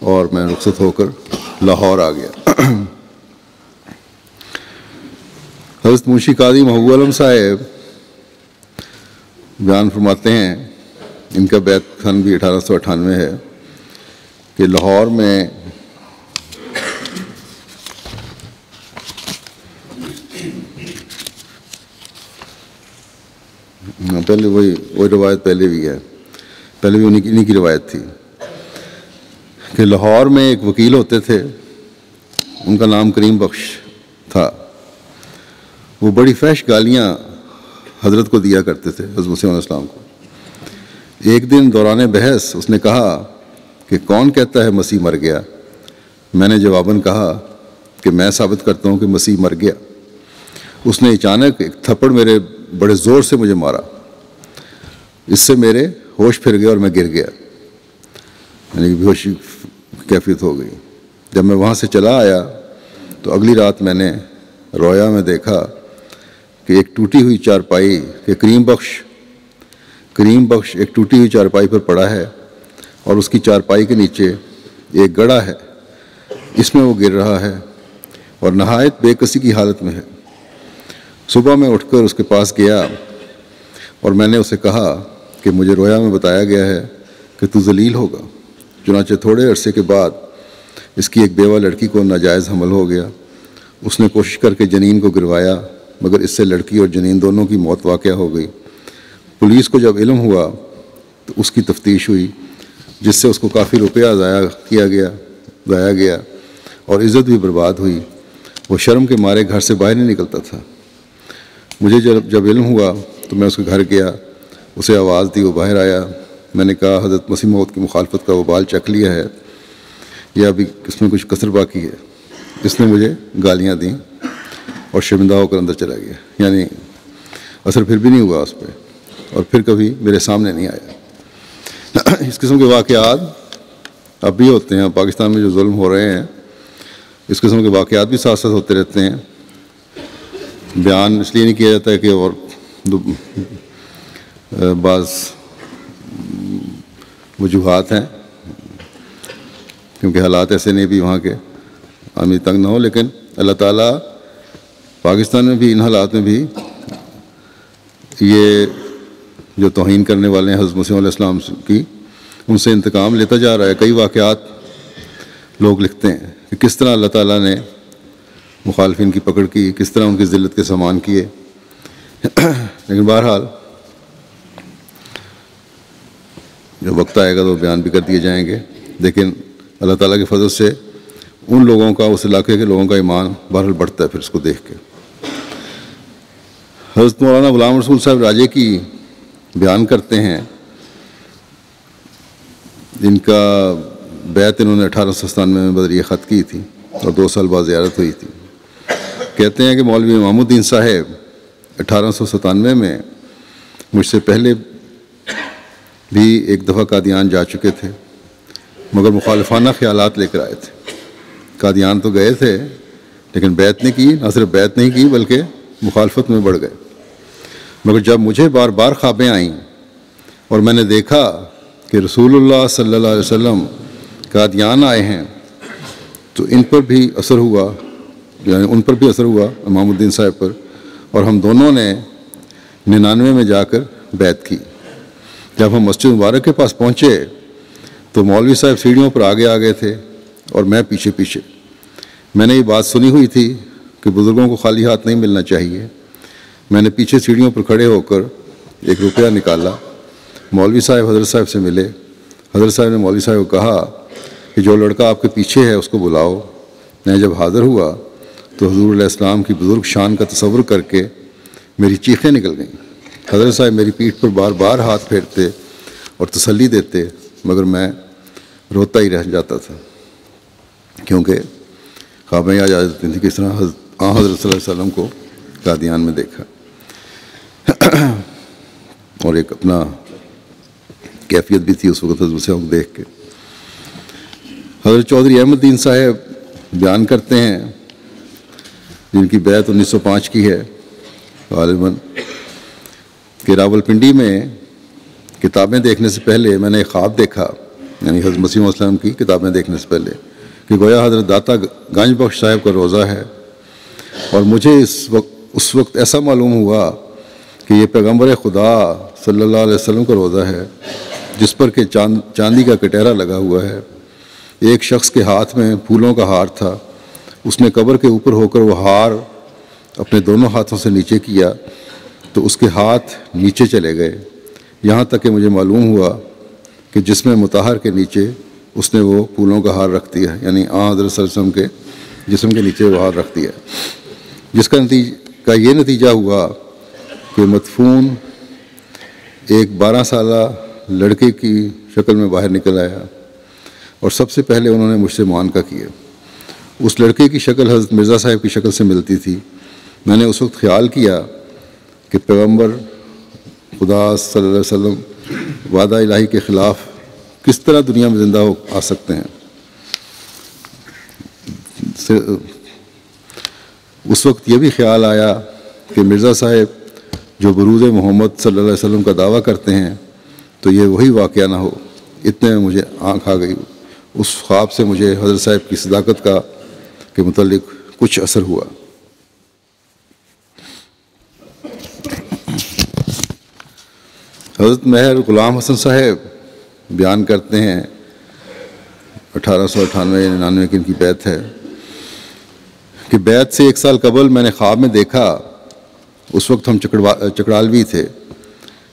اور میں رخصت ہو کر لاہور آ گیا۔ حضرت منشی قاضی محبوب عالم صاحب بیان فرماتے ہیں، ان کا بیعت سن بھی 1898 ہے، کہ لاہور میں پہلے وہی روایت پہلے بھی ہے، پہلے بھی انہی کی روایت تھی کہ لاہور میں ایک وکیل ہوتے تھے، ان کا نام کریم بخش تھا۔ وہ بڑی فحش گالیاں حضرت کو دیا کرتے تھے، حضرت مسیح علیہ السلام کو۔ ایک دن دوران بحث اس نے کہا کہ کون کہتا ہے مسیح مر گیا؟ میں نے جواباً کہا کہ میں ثابت کرتا ہوں کہ مسیح مر گیا۔ اس نے اچانک ایک تھپڑ میرے بڑے زور سے مجھے مارا، اس سے میرے ہوش پھر گئے اور میں گر گیا، یعنی بے ہوشی کیفیت ہو گئی۔ جب میں وہاں سے چلا آیا تو اگلی رات میں نے رویا میں دیکھا کہ ایک ٹوٹی ہوئی چارپائی کہ کریم بخش ایک ٹوٹی ہوئی چارپائی پر پڑا ہے اور اس کی چارپائی کے نیچے ایک گڑھا ہے، اس میں وہ گر رہا ہے اور نہایت بے کسی کی حالت میں ہے۔ صبح میں اٹھ کر اس کے پاس گیا اور میں نے اسے کہا کہ مجھے رویا میں بتایا گیا ہے کہ تو ذلیل ہوگا۔ چنانچہ تھوڑے عرصے کے بعد اس کی ایک بیوہ لڑکی کو ناجائز حمل ہو گیا۔ اس نے کوشش کر کے جنین کو گروایا، مگر اس سے لڑکی اور جنین دونوں کی موت واقع ہو گئی۔ پولیس کو جب علم ہوا تو اس کی تفتیش ہوئی، جس سے اس کو کافی روپیہ ضائع گیا اور عزت بھی برباد ہوئی۔ وہ شرم کے مارے گھر سے باہر نہیں نکلتا تھا۔ مجھے جب علم ہوا تو میں اس کے گھر گیا، اسے آواز دی، وہ باہر آیا۔ میں نے کہا حضرت مسیح موعود کی مخالفت کا وہ بال چکھ لیا ہے یا ابھی اس میں کچھ کسر باقی ہے؟ اس نے مجھے گالیاں دیں اور شرمندہ ہو کر اندر چلا گیا، یعنی اثر پھر بھی نہیں ہوا اس پہ، اور پھر کبھی میرے سامنے نہیں آیا۔ اس قسم کے واقعات اب بھی ہوتے ہیں۔ پاکستان میں جو ظلم ہو رہے ہیں اس قسم کے واقعات بھی ساتھ ساتھ ہوتے رہتے ہیں. بیان اس لیے نہیں کیا جاتا ہے کہ اور بعض وجوہات ہیں کیونکہ حالات ایسے نہیں بھی وہاں کے آدمی تنگ نہ ہو، لیکن اللہ تعالیٰ پاکستان میں بھی ان حالات میں بھی یہ جو توہین کرنے والے ہیں حضرت مسیح علیہ السلام کی، ان سے انتقام لیتا جا رہا ہے. کئی واقعات لوگ لکھتے ہیں کہ کس طرح اللہ تعالیٰ نے مخالفین کی پکڑ کی، کس طرح ان کی ذلت کے سامان کیے. لیکن بہرحال جو وقت آئے گا تو بیان بھی کر دیے جائیں گے. لیکن اللہ تعالیٰ کے فضل سے ان لوگوں کا، اس علاقے کے لوگوں کا ایمان بہرحال بڑھتا ہے پھر اس کو دیکھ کے. حضرت مولانا غلام رسول صاحب راجے کی بیان کرتے ہیں، جن کا بیعت انہوں نے 1897 میں بدریہ خط کی تھی اور 2 سال بعد زیارت ہوئی تھی. کہتے ہیں کہ مولوی امام الدین صاحب 1897 میں مجھ سے پہلے بھی ایک دفعہ قادیان جا چکے تھے، مگر مخالفانہ خیالات لے کر آئے تھے. قادیان تو گئے تھے لیکن بیعت نہیں کی، نہ صرف بیعت نہیں کی بلکہ مخالفت میں بڑھ گئے. مگر جب مجھے بار بار خوابیں آئیں اور میں نے دیکھا کہ رسول اللہ صلی اللہ علیہ وسلم قادیان آئے ہیں تو ان پر بھی اثر ہوا، یعنی ان پر بھی اثر ہوا امام الدین صاحب پر، اور ہم دونوں نے 99 میں جا کر بیعت کی. جب ہم مسجد مبارک کے پاس پہنچے تو مولوی صاحب سیڑھیوں پر آگے آگے تھے اور میں پیچھے پیچھے. میں نے یہ بات سنی ہوئی تھی کہ بزرگوں کو خالی ہاتھ نہیں ملنا چاہیے. میں نے پیچھے سیڑھیوں پر کھڑے ہو کر 1 روپیہ نکالا. مولوی صاحب حضرت صاحب سے ملے. حضرت صاحب نے مولوی صاحب کو کہا کہ جو لڑکا آپ کے پیچھے ہے اس کو بلاؤ. میں جب حاضر ہوا تو حضور علیہ السلام کی بزرگ شان کا تصور کر کے میری چیخیں نکل گئیں. حضرت صاحب میری پیٹھ پر بار بار ہاتھ پھیرتے اور تسلی دیتے، مگر میں روتا ہی رہ جاتا تھا کیونکہ خوابیں آ جاتی تھیں کس طرح حضرت صلی اللہ علیہ وسلم کو قادیان میں دیکھا. اور ایک اپنا کیفیت بھی تھی اس وقت حضرت صاحب کو دیکھ کے. حضرت چودھری احمد الدین صاحب بیان کرتے ہیں، جن کی بیعت 1905 کی ہے غالباً، کہ راولپنڈی میں کتابیں دیکھنے سے پہلے میں نے ایک خواب دیکھا، یعنی حضرت مسیح علیہ السلام کی کتابیں دیکھنے سے پہلے، کہ گویا حضرت داتا گنج بخش صاحب کا روزہ ہے. اور مجھے اس وقت ایسا معلوم ہوا کہ یہ پیغمبر خدا صلی اللہ علیہ وسلم کا روزہ ہے، جس پر کہ چاندی کا کٹہرا لگا ہوا ہے. ایک شخص کے ہاتھ میں پھولوں کا ہار تھا. اس نے قبر کے اوپر ہو کر وہ ہار اپنے دونوں ہاتھوں سے نیچے کیا تو اس کے ہاتھ نیچے چلے گئے، یہاں تک کہ مجھے معلوم ہوا کہ جسم مطہر کے نیچے اس نے وہ پھولوں کا ہار رکھ دیا، یعنی حضرت صلی اللہ علیہ وسلم کے جسم کے نیچے وہ ہار رکھ دیا، جس کا یہ نتیجہ ہوا کہ مدفون ایک 12 سالہ لڑکے کی شکل میں باہر نکل آیا اور سب سے پہلے انہوں نے مجھ سے معانقہ کیا. اس لڑکے کی شکل حضرت مرزا صاحب کی شکل سے ملتی تھی. میں نے اس وقت خیال کیا کہ پیغمبر خدا صلی اللہ علیہ وسلم وعدہ الہی کے خلاف کس طرح دنیا میں زندہ آ سکتے ہیں. اس وقت یہ بھی خیال آیا کہ مرزا صاحب جو بروز محمد صلی اللہ علیہ وسلم کا دعویٰ کرتے ہیں تو یہ وہی واقعہ نہ ہو. اتنے میں مجھے آنکھ آ گئی. اس خواب سے مجھے حضرت صاحب کی صداقت کا کے متعلق کچھ اثر ہوا. حضرت مہر غلام حسن صاحب بیان کرتے ہیں 1898-99 کی ان کی بیعت ہے کہ بیعت سے 1 سال قبل میں نے خواب میں دیکھا. اس وقت ہم چکڑالوی تھے،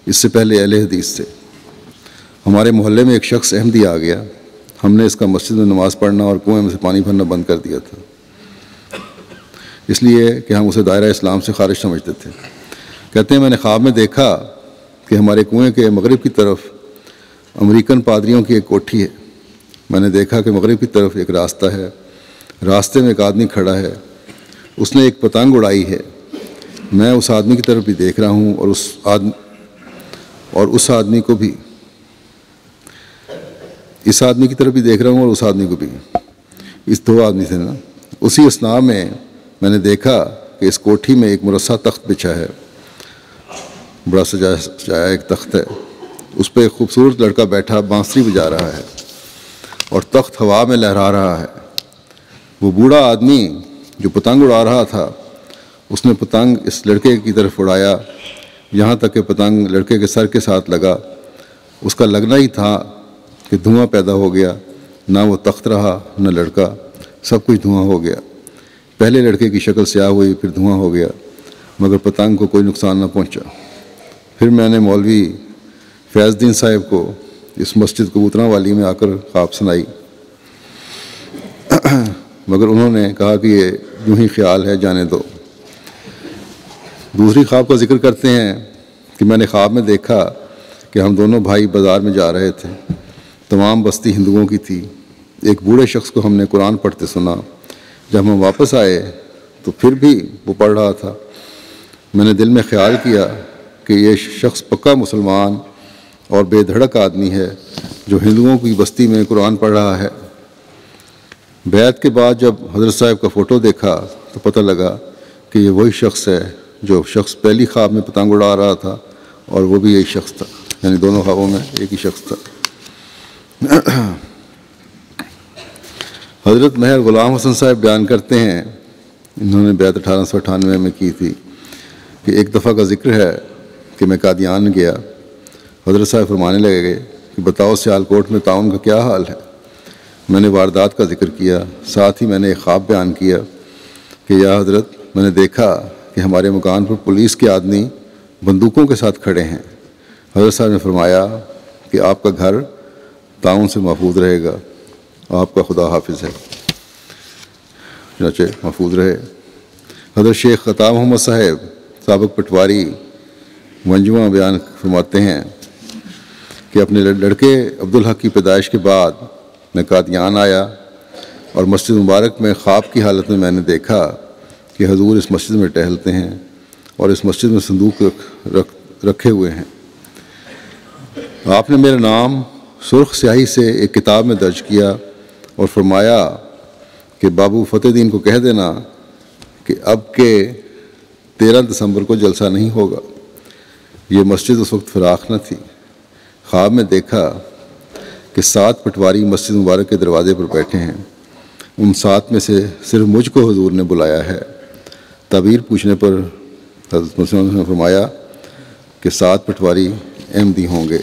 اس سے پہلے اہل حدیث تھے. ہمارے محلے میں ایک شخص احمدی آ گیا. ہم نے اس کا مسجد میں نماز پڑھنا اور کنویں میں سے پانی بھرنا بند کر دیا تھا، اس لیے کہ ہم اسے دائرہ اسلام سے خارج سمجھتے تھے. کہتے ہیں میں نے خواب میں دیکھا کہ ہمارے کنویں کے مغرب کی طرف امریکن پادریوں کی ایک کوٹھی ہے. میں نے دیکھا کہ مغرب کی طرف ایک راستہ ہے. راستے میں ایک آدمی کھڑا ہے. اس نے ایک پتنگ اڑائی ہے. میں اس آدمی کی طرف بھی دیکھ رہا ہوں اور اس آدمی کو بھی، اس آدمی کی طرف بھی دیکھ رہا ہوں اور اس آدمی کو بھی. اس 2 آدمی تھے نا. اسی اثناء میں میں نے دیکھا کہ اس کوٹھی میں ایک مرصع تخت بچھا ہے، بڑا سجایا ایک تخت ہے، اس پہ ایک خوبصورت لڑکا بیٹھا بانسری بجا رہا ہے اور تخت ہوا میں لہرا رہا ہے۔ وہ بوڑھا آدمی جو پتنگ اڑا رہا تھا، اس نے پتنگ اس لڑکے کی طرف اڑایا، یہاں تک کہ پتنگ لڑکے کے سر کے ساتھ لگا۔ اس کا لگنا ہی تھا کہ دھواں پیدا ہو گیا، نہ وہ تخت رہا نہ لڑکا، سب کچھ دھواں ہو گیا۔ پہلے لڑکے کی شکل سیاہ ہوئی، پھر دھواں ہو گیا، مگر پتنگ کو کوئی نقصان نہ پہنچا۔ پھر میں نے مولوی فیض الدین صاحب کو اس مسجد کبوتراں والی میں آ کر خواب سنائی، مگر انہوں نے کہا کہ یہ یوں ہی خیال ہے، جانے دو۔ دوسری خواب کا ذکر کرتے ہیں کہ میں نے خواب میں دیکھا کہ ہم دونوں بھائی بازار میں جا رہے تھے، تمام بستی ہندوؤں کی تھی۔ ایک بوڑھے شخص کو ہم نے قرآن پڑھتے سنا، جب ہم واپس آئے تو پھر بھی وہ پڑھ رہا تھا۔ میں نے دل میں خیال کیا کہ یہ شخص پکا مسلمان اور بے دھڑک آدمی ہے جو ہندوؤں کی بستی میں قرآن پڑھ رہا ہے۔ بیعت کے بعد جب حضرت صاحب کا فوٹو دیکھا تو پتہ لگا کہ یہ وہی شخص ہے جو شخص پہلی خواب میں پتنگ اڑا رہا تھا، اور وہ بھی یہی شخص تھا، یعنی دونوں خوابوں میں ایک ہی شخص تھا۔ حضرت مہر غلام حسن صاحب بیان کرتے ہیں، انہوں نے بیعت 1898 میں کی تھی، کہ ایک دفعہ کا ذکر ہے کہ میں قادیان گیا۔ حضرت صاحب فرمانے لگے گئے کہ بتاؤ سیالکوٹ میں تعاون کا کیا حال ہے؟ میں نے واردات کا ذکر کیا، ساتھ ہی میں نے ایک خواب بیان کیا کہ یا حضرت، میں نے دیکھا کہ ہمارے مکان پر پولیس کے آدمی بندوقوں کے ساتھ کھڑے ہیں۔ حضرت صاحب نے فرمایا کہ آپ کا گھر تعاون سے محفوظ رہے گا، آپ کا خدا حافظ ہے، چنانچہ محفوظ رہے۔ حضرت شیخ عطا محمد صاحب سابق پٹواری منجمع بیان فرماتے ہیں کہ اپنے لڑکے عبدالحق کی پیدائش کے بعد میں قادیان آیا اور مسجد مبارک میں خواب کی حالت میں نے دیکھا کہ حضور اس مسجد میں ٹہلتے ہیں اور اس مسجد میں صندوق رکھے ہوئے ہیں۔ آپ نے میرا نام سرخ سیاہی سے ایک کتاب میں درج کیا اور فرمایا کہ بابو فتح دین کو کہہ دینا کہ اب کے 13 دسمبر کو جلسہ نہیں ہوگا۔ یہ مسجد اس وقت فراخ نہ تھی۔ خواب میں دیکھا کہ 7 پٹواری مسجد مبارک کے دروازے پر بیٹھے ہیں، ان 7 میں سے صرف مجھ کو حضور نے بلایا ہے۔ تعبیر پوچھنے پر حضرت مسلم نے فرمایا کہ 7 پٹواری احمدی ہوں گے۔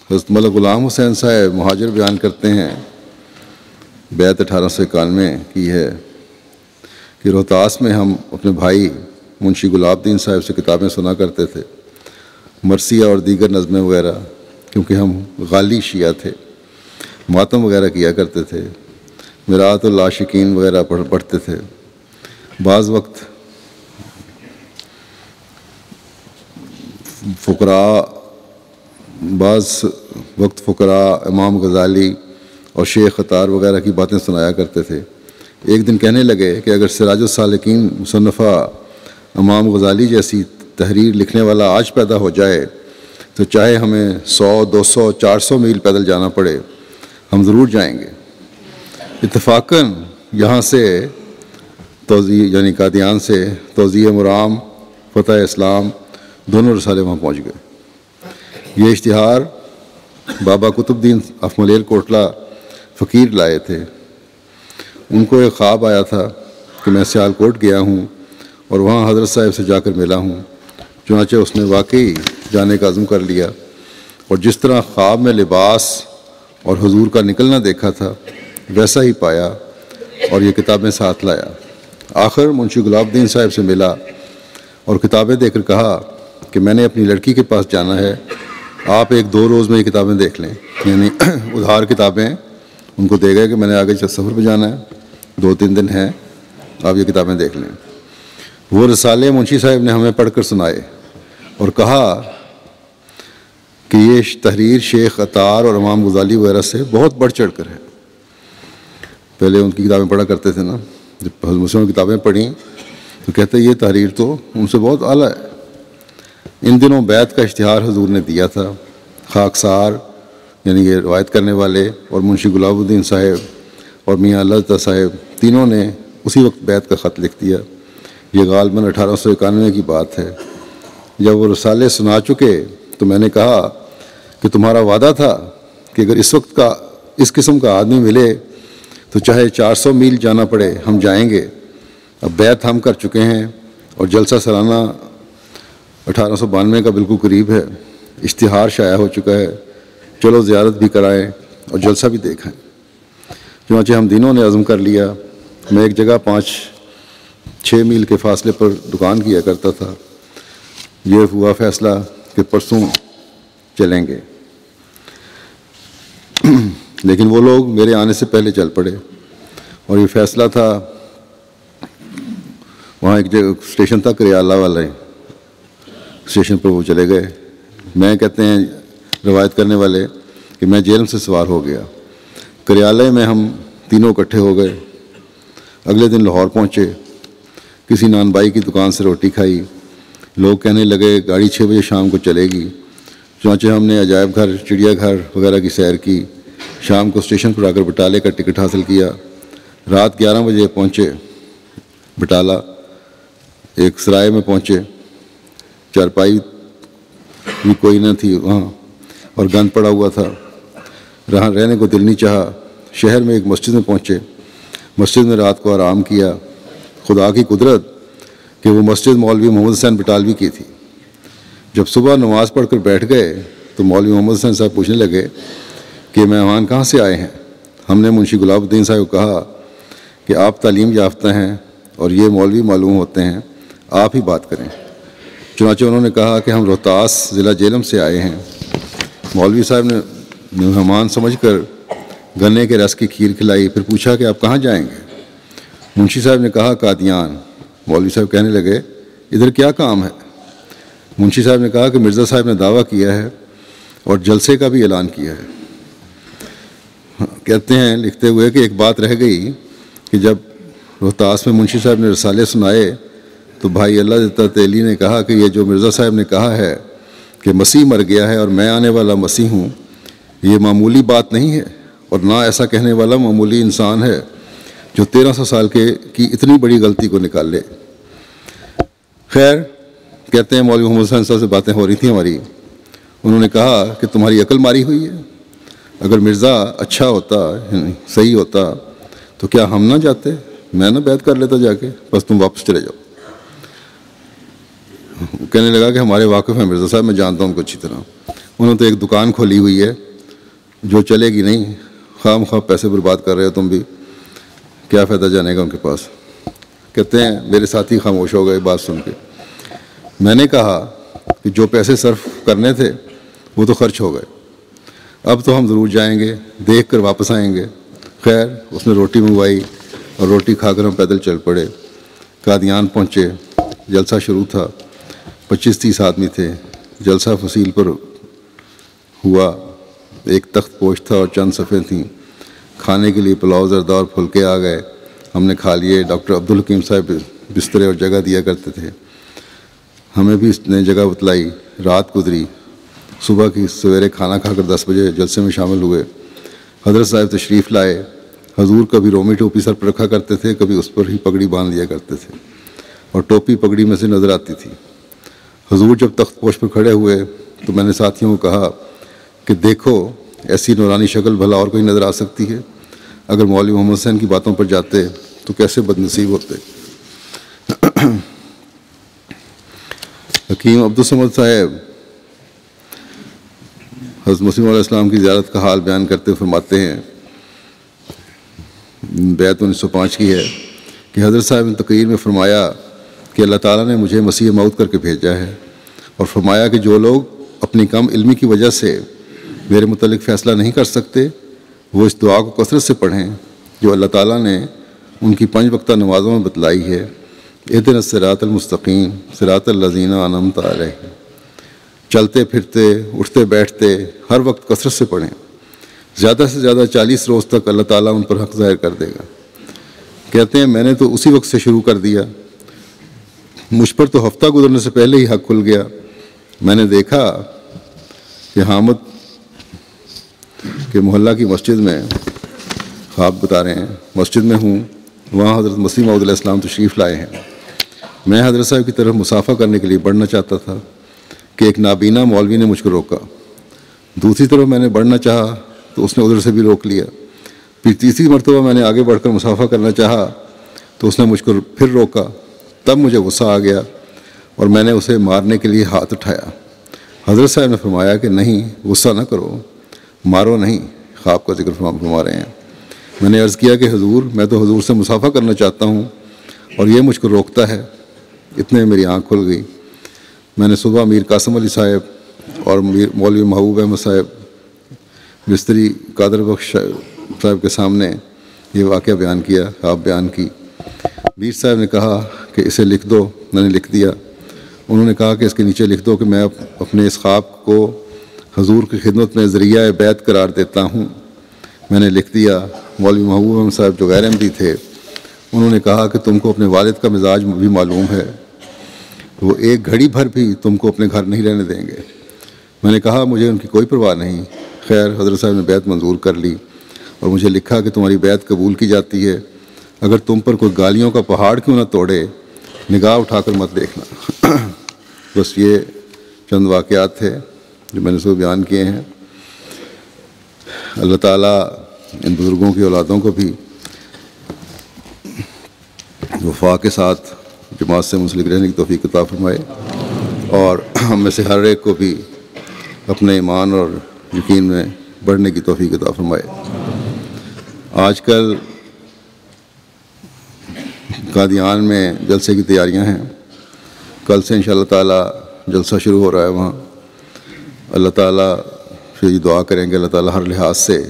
حضرت مولانا غلام حسین صاحب مہاجر بیان کرتے ہیں، بیعت 1891 کی ہے کہ روہتاس میں ہم اپنے بھائی منشی گلاب الدین صاحب سے کتابیں سنا کرتے تھے، مرثیہ اور دیگر نظمیں وغیرہ، کیونکہ ہم غالی شیعہ تھے، ماتم وغیرہ کیا کرتے تھے، میرات العاشقین وغیرہ پڑھتے تھے۔ بعض وقت فقراء امام غزالی اور شیخ خطار وغیرہ کی باتیں سنایا کرتے تھے۔ ایک دن کہنے لگے کہ اگر سراج السالکین مصنفہ امام غزالی جیسی تحریر لکھنے والا آج پیدا ہو جائے تو چاہے ہمیں 100، 200، 400 میل پیدل جانا پڑے، ہم ضرور جائیں گے۔ اتفاقاً یہاں سے توضیح یعنی قادیان سے توضیح مرام، فتح اسلام دونوں رسالے وہاں پہنچ گئے۔ یہ اشتہار بابا قطب الدین آف ملیل کوٹلہ فقیر لائے تھے۔ ان کو ایک خواب آیا تھا کہ میں سیالکوٹ گیا ہوں اور وہاں حضرت صاحب سے جا کر ملا ہوں، چنانچہ اس نے واقعی جانے کا عزم کر لیا، اور جس طرح خواب میں لباس اور حضور کا نکلنا دیکھا تھا ویسا ہی پایا اور یہ کتابیں ساتھ لایا۔ آخر منشی گلاب الدین صاحب سے ملا اور کتابیں دے کر کہا کہ میں نے اپنی لڑکی کے پاس جانا ہے، آپ 1-2 روز میں یہ کتابیں دیکھ لیں، یعنی ادھار کتابیں ان کو دے گئے کہ میں نے آگے سفر پہ جانا ہے، 2-3 دن ہیں، آپ یہ کتابیں دیکھ لیں۔ وہ رسالے منشی صاحب نے ہمیں پڑھ کر سنائے اور کہا کہ یہ تحریر شیخ عطار اور امام غزالی وغیرہ سے بہت بڑھ چڑھ کر ہے۔ پہلے ان کی کتابیں پڑھا کرتے تھے نا، جب حضرت مسلم کی کتابیں پڑھیں تو کہتے یہ تحریر تو ان سے بہت اعلیٰ ہے۔ ان دنوں بیعت کا اشتہار حضور نے دیا تھا۔ خاکسار یعنی یہ روایت کرنے والے اور منشی گلاب الدین صاحب اور میاں اللہ صاحب تینوں نے اسی وقت بیعت کا خط لکھ دیا۔ یہ غالباً 1891 کی بات ہے۔ جب وہ رسالے سنا چکے تو میں نے کہا کہ تمہارا وعدہ تھا کہ اگر اس قسم کا آدمی ملے تو چاہے 400 میل جانا پڑے ہم جائیں گے۔ اب بیعت ہم کر چکے ہیں اور جلسہ سالانہ 1892 کا بالکل قریب ہے، اشتہار شائع ہو چکا ہے، چلو زیارت بھی کرائیں اور جلسہ بھی دیکھیں۔ چنانچہ ہم دینوں نے عزم کر لیا۔ میں ایک جگہ 5-6 میل کے فاصلے پر دکان کیا کرتا تھا۔ یہ ہوا فیصلہ کہ پرسوں چلیں گے، لیکن وہ لوگ میرے آنے سے پہلے چل پڑے اور یہ فیصلہ تھا۔ وہاں ایک جگہ اسٹیشن تھا کریالہ والے اسٹیشن پر وہ چلے گئے۔ میں کہتے ہیں روایت کرنے والے کہ میں جیلم سے سوار ہو گیا۔ کریالے میں ہم تینوں اکٹھے ہو گئے۔ اگلے دن لاہور پہنچے، کسی نان بائی کی دکان سے روٹی کھائی۔ لوگ کہنے لگے گاڑی 6 بجے شام کو چلے گی۔ چنانچہ ہم نے عجائب گھر، چڑیا گھر وغیرہ کی سیر کی۔ شام کو اسٹیشن پر آ کر بٹالے کا ٹکٹ حاصل کیا۔ رات 11 بجے پہنچے بٹالہ، ایک سرائے میں پہنچے۔ چارپائی بھی کوئی نہ تھی وہاں اور گند پڑا ہوا تھا، رہنے کو دل نہیں چاہا۔ شہر میں ایک مسجد میں پہنچے، مسجد میں رات کو آرام کیا۔ خدا کی قدرت کہ وہ مسجد مولوی محمد حسین بٹالوی کی تھی۔ جب صبح نماز پڑھ کر بیٹھ گئے تو مولوی محمد حسین صاحب پوچھنے لگے کہ مہمان کہاں سے آئے ہیں؟ ہم نے منشی گلاب الدین صاحب کو کہا کہ آپ تعلیم یافتہ ہیں اور یہ مولوی معلوم ہوتے ہیں، آپ ہی بات کریں۔ چنانچہ انہوں نے کہا کہ ہم روہتاس ضلع جیلم سے آئے ہیں۔ مولوی صاحب نے مہمان سمجھ کر گنے کے رس کی کھیر کھلائی، پھر پوچھا کہ آپ کہاں جائیں گے؟ منشی صاحب نے کہا قادیان۔ مولوی صاحب کہنے لگے ادھر کیا کام ہے؟ منشی صاحب نے کہا کہ مرزا صاحب نے دعویٰ کیا ہے اور جلسے کا بھی اعلان کیا ہے۔ کہتے ہیں لکھتے ہوئے کہ ایک بات رہ گئی کہ جب روہتاس میں منشی صاحب نے رسالے سنائے تو بھائی اللہ دیتا تیلی نے کہا کہ یہ جو مرزا صاحب نے کہا ہے کہ مسیح مر گیا ہے اور میں آنے والا مسیح ہوں، یہ معمولی بات نہیں ہے، اور نہ ایسا کہنے والا معمولی انسان ہے جو 1300 سال کی اتنی بڑی غلطی کو نکال لے۔ خیر، کہتے ہیں مولوی محمد حسین صاحب سے باتیں ہو رہی تھیں ہماری۔ انہوں نے کہا کہ تمہاری عقل ماری ہوئی ہے، اگر مرزا اچھا ہوتا، صحیح ہوتا تو کیا ہم نہ جاتے؟ میں نہ بیعت کر لیتا جا کے، بس تم واپس چلے جاؤ۔ کہنے لگا کہ ہمارے واقف ہیں مرزا صاحب، میں جانتا ہوں ان کو اچھی طرح، انہوں نے تو ایک دکان کھولی ہوئی ہے جو چلے گی نہیں، خواہ مخواہ پیسے برباد کر رہے ہو تم بھی، کیا فائدہ جانے گا ان کے پاس۔ کہتے ہیں میرے ساتھی خاموش ہو گئے بات سن کے۔ میں نے کہا کہ جو پیسے صرف کرنے تھے وہ تو خرچ ہو گئے، اب تو ہم ضرور جائیں گے، دیکھ کر واپس آئیں گے۔ خیر، اس نے روٹی منگوائی اور روٹی کھا کر ہم پیدل چل پڑے۔ قادیان پہنچے، جلسہ شروع تھا، 25-30 آدمی تھے۔ جلسہ فصیل پر ہوا، ایک تخت پوش تھا اور چند صفیں تھیں۔ کھانے کے لیے پلاؤ، زردہ اور پھلکے آ گئے، ہم نے کھا لیے۔ ڈاکٹر عبدالحکیم صاحب بسترے اور جگہ دیا کرتے تھے، ہمیں بھی اس نے جگہ بتلائی۔ رات گزری، صبح کی سویرے کھانا کھا کر 10 بجے جلسے میں شامل ہوئے۔ حضرت صاحب تشریف لائے۔ حضور کبھی رومی ٹوپی سر پر رکھا کرتے تھے، کبھی اس پر ہی پگڑی باندھ لیا کرتے تھے اور ٹوپی پگڑی میں سے نظر آتی تھی۔ حضور جب تخت پوش پر کھڑے ہوئے تو میں نے ساتھیوں کو کہا کہ دیکھو ایسی نورانی شکل بھلا اور کوئی نظر آ سکتی ہے؟ اگر مولوی محمد حسین کی باتوں پر جاتے تو کیسے بد نصیب ہوتے۔ حکیم عبدالصمد صاحب حضرت مسیح علیہ السلام کی زیارت کا حال بیان کرتے فرماتے ہیں، بیعت 1905 کی ہے کہ حضرت صاحب نے تقریر میں فرمایا کہ اللہ تعالیٰ نے مجھے مسیح موعود کر کے بھیجا ہے، اور فرمایا کہ جو لوگ اپنی کم علمی کی وجہ سے میرے متعلق فیصلہ نہیں کر سکتے وہ اس دعا کو کثرت سے پڑھیں جو اللہ تعالیٰ نے ان کی 5 وقتہ نمازوں میں بتلائی ہے، اہدنا الصراط المستقیم صراط الذین انعمت علیہم۔ چلتے پھرتے، اٹھتے بیٹھتے ہر وقت کثرت سے پڑھیں، زیادہ سے زیادہ 40 روز تک اللہ تعالیٰ ان پر حق ظاہر کر دے گا۔ کہتے ہیں میں نے تو اسی وقت سے شروع کر دیا، مجھ پر تو ہفتہ گزرنے سے پہلے ہی حق کھل گیا۔ میں نے دیکھا کہ حامد کے محلہ کی مسجد میں خواب بتا رہے ہیں، مسجد میں ہوں، وہاں حضرت مسیح موعود علیہ السلام تشریف لائے ہیں۔ میں حضرت صاحب کی طرف مسافہ کرنے کے لیے بڑھنا چاہتا تھا کہ ایک نابینا مولوی نے مجھ کو روکا۔ دوسری طرف میں نے بڑھنا چاہا تو اس نے ادھر سے بھی روک لیا۔ پھر تیسری مرتبہ میں نے آگے بڑھ کر مسافہ کرنا چاہا تو اس نے مجھ کو پھر روکا۔ تب مجھے غصہ آ گیا اور میں نے اسے مارنے کے لیے ہاتھ اٹھایا۔ حضرت صاحب نے فرمایا کہ نہیں، غصہ نہ کرو، مارو نہیں، خواب کا ذکر فرما رہے ہیں۔ میں نے عرض کیا کہ حضور، میں تو حضور سے مسافہ کرنا چاہتا ہوں اور یہ مجھ کو روکتا ہے۔ اتنے میں میری آنکھ کھل گئی۔ میں نے صبح میر قاسم علی صاحب اور مولوی محبوب احمد صاحب مستری قادر بخش صاحب کے سامنے یہ واقعہ بیان کیا، خواب بیان کی۔ میر صاحب نے کہا کہ اسے لکھ دو۔ میں نے لکھ دیا۔ انہوں نے کہا کہ اس کے نیچے لکھ دو کہ میں اپنے اس خواب کو حضور کی خدمت میں ذریعہ بیعت قرار دیتا ہوں۔ میں نے لکھ دیا۔ مولوی محبوب احمد صاحب جو غیر احمدی تھے، انہوں نے کہا کہ تم کو اپنے والد کا مزاج بھی معلوم ہے، وہ ایک گھڑی بھر بھی تم کو اپنے گھر نہیں رہنے دیں گے۔ میں نے کہا مجھے ان کی کوئی پرواہ نہیں۔ خیر، حضرت صاحب نے بیعت منظور کر لی اور مجھے لکھا کہ تمہاری بیعت قبول کی جاتی ہے، اگر تم پر کوئی گالیوں کا پہاڑ کیوں نہ توڑے، نگاہ اٹھا کر مت دیکھنا۔ بس یہ چند واقعات تھے جو میں نے سب بیان کیے ہیں۔ اللہ تعالیٰ ان بزرگوں کی اولادوں کو بھی وفا کے ساتھ جماعت سے منسلک رہنے کی توفیق عطا فرمائے، اور ہم میں سے ہر ایک کو بھی اپنے ایمان اور یقین میں بڑھنے کی توفیق عطا فرمائے۔ آج کل قادیان میں جلسے کی تیاریاں ہیں۔ کل سے انشاءاللہ تعالیٰ جلسہ شروع ہو رہا ہے وہاں۔ اللہ تعالیٰ سے یہ دعا کریں کہ اللہ تعالیٰ ہر لحاظ سے